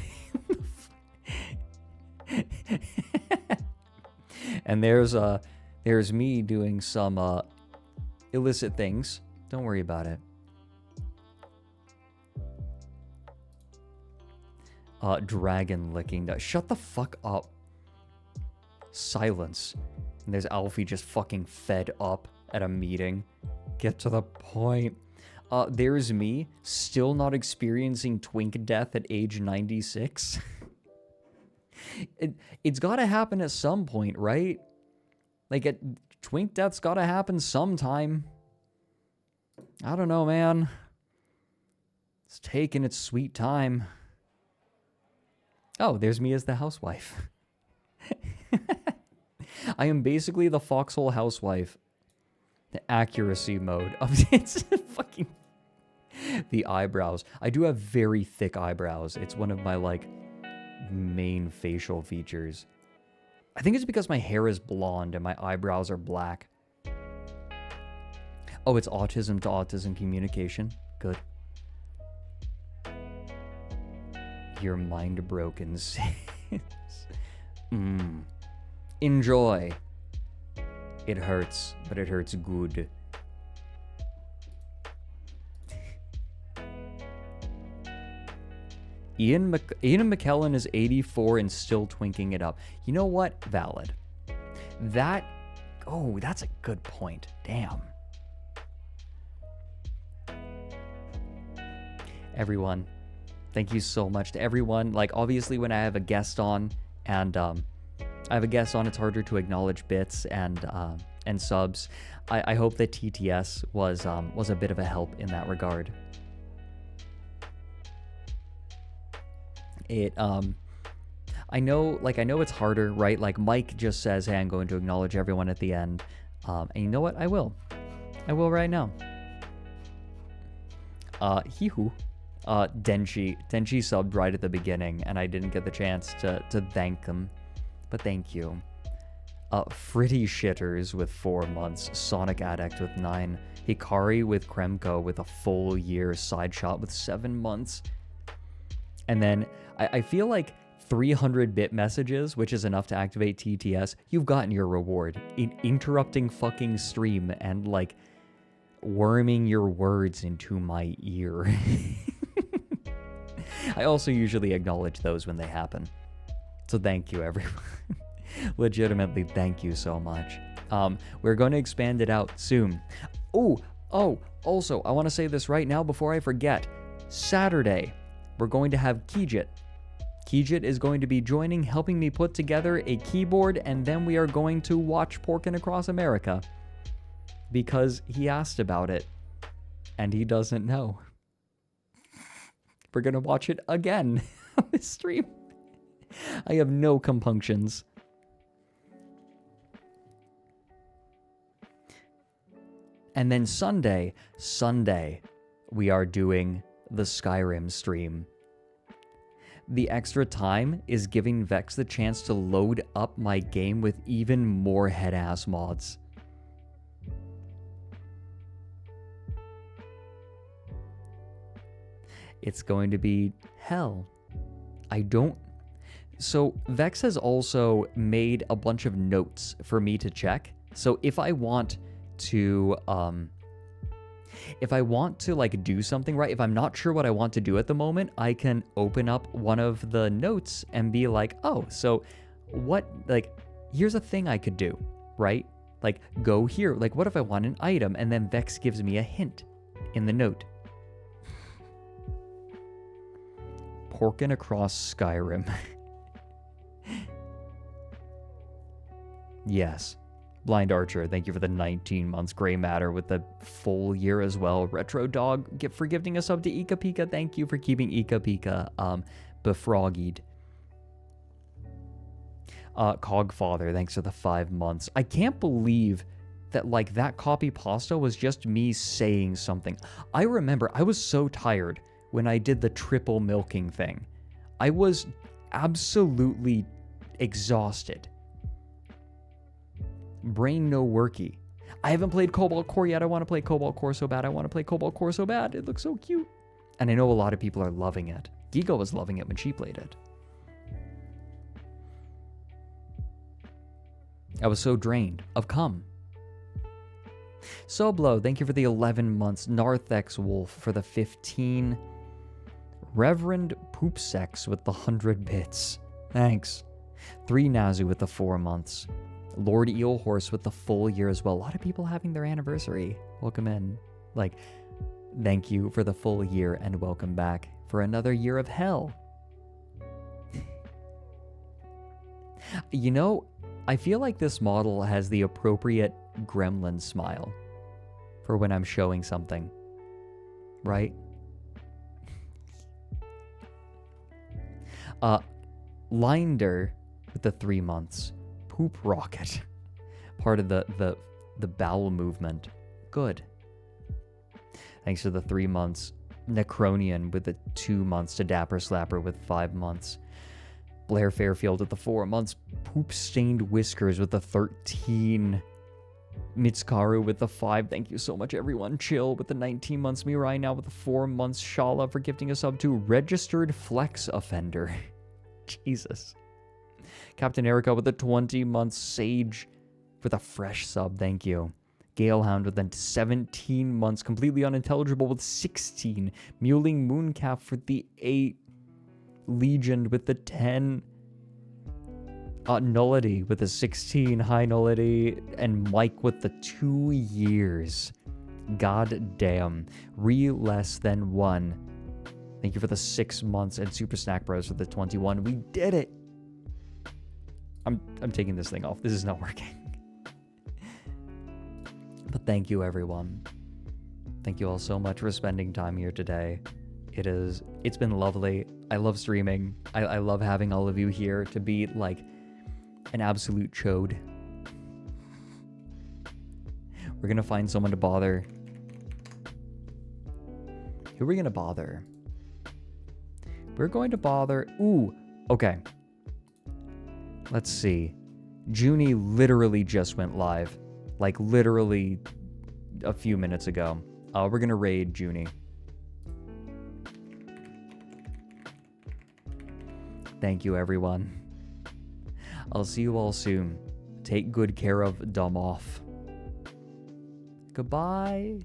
And there's me doing some illicit things. Don't worry about it. Dragon licking. Shut the fuck up. Silence. And there's Alfie just fucking fed up at a meeting. Get to the point. There's me, still not experiencing twink death at age 96. It's gotta happen at some point, right? Like, twink death's gotta happen sometime. I don't know, man. It's taking its sweet time. Oh, there's me as the housewife. I am basically the foxhole housewife. The accuracy mode. It's fucking... The eyebrows. I do have very thick eyebrows. It's one of my, like, main facial features. I think it's because my hair is blonde and my eyebrows are black. Oh, it's autism to autism communication. Good. Your mind broken. Enjoy. It hurts, but it hurts good. Ian McKellen is 84 and still twinking it up. You know what? Valid. That's a good point. Damn. Everyone, thank you so much to everyone. Like, obviously, when I have a guest on, and I have a guest on, it's harder to acknowledge bits and subs. I hope that TTS was a bit of a help in that regard. I know it's harder, right? Like, Mike just says, hey, I'm going to acknowledge everyone at the end. And you know what? I will right now. Hihu. Denchi subbed right at the beginning, and I didn't get the chance to thank him. But thank you. Fritty Shitters with 4 months. Sonic Addict with 9. Hikari with Kremko with a full year. Sideshot with 7 months. And then I feel like 300-bit messages, which is enough to activate TTS, you've gotten your reward. In interrupting fucking stream and, like, worming your words into my ear. I also usually acknowledge those when they happen. So thank you, everyone. Legitimately, thank you so much. We're going to expand it out soon. Also, I want to say this right now before I forget. Saturday, we're going to have Kijit. Kijit is going to be joining, helping me put together a keyboard, and then we are going to watch Porkin' Across America. Because he asked about it, and he doesn't know. We're going to watch it again on this stream. I have no compunctions. And then Sunday, we are doing the Skyrim stream. The extra time is giving Vex the chance to load up my game with even more head-ass mods. It's going to be hell. So Vex has also made a bunch of notes for me to check. So if I want to like do something, right? If I'm not sure what I want to do at the moment, I can open up one of the notes and be like, oh, so what, like, here's a thing I could do, right? Like, go here. Like, what if I want an item? And then Vex gives me a hint in the note. Porkin' Across Skyrim. Yes. Blind Archer, thank you for the 19 months. Gray Matter with the full year as well. Retro Dog, for gifting a sub to Ika Pika. Thank you for keeping Ika Pika befroggied. Cogfather, thanks for the 5 months. I can't believe that, like, that copy pasta was just me saying something. I remember I was so tired when I did the triple milking thing. I was absolutely exhausted. Brain no worky. I haven't played Cobalt Core yet. I want to play Cobalt Core so bad. I want to play Cobalt Core so bad. It looks so cute. And I know a lot of people are loving it. Giga was loving it when she played it. I was so drained of cum. Soblo, thank you for the 11 months. Narthex Wolf for the 15. Reverend Poopsex with the 100 bits. Thanks. 3 Nazu with the 4 months. Lord Eelhorse with the full year as well. A lot of people having their anniversary. Welcome in. Like, thank you for the full year and welcome back for another year of hell. You know, I feel like this model has the appropriate gremlin smile for when I'm showing something, right? Linder with the 3 months. Poop Rocket, part of the bowel movement. Good. Thanks for the 3 months. Necronian with the 2 months. To Dapper Slapper with 5 months. Blair Fairfield with the 4 months. Poop Stained Whiskers with the 13. Mitsukaru with the 5. Thank you so much, everyone. Chill with the 19 months. Mirai now with the 4 months. Shala for gifting a sub to Registered Flex Offender. Jesus. Captain Erica with the 20 months. Sage with a fresh sub. Thank you. Galehound with the 17 months. Completely unintelligible with 16. Muling Mooncalf for the 8. Legion with the 10. Nullity with the 16. High Nullity. And Mike with the 2 years. God damn. Less than 1. Thank you for the 6 months. And Super Snack Bros for the 21. We did it. I'm taking this thing off. This is not working. But thank you, everyone. Thank you all so much for spending time here today. It's been lovely. I love streaming. I love having all of you here to be like an absolute chode. We're gonna find someone to bother. Who are we gonna bother? We're going to bother... Ooh, okay. Let's see. Junie literally just went live. Like, literally a few minutes ago. We're gonna raid Junie. Thank you, everyone. I'll see you all soon. Take good care of Dumb Off. Goodbye.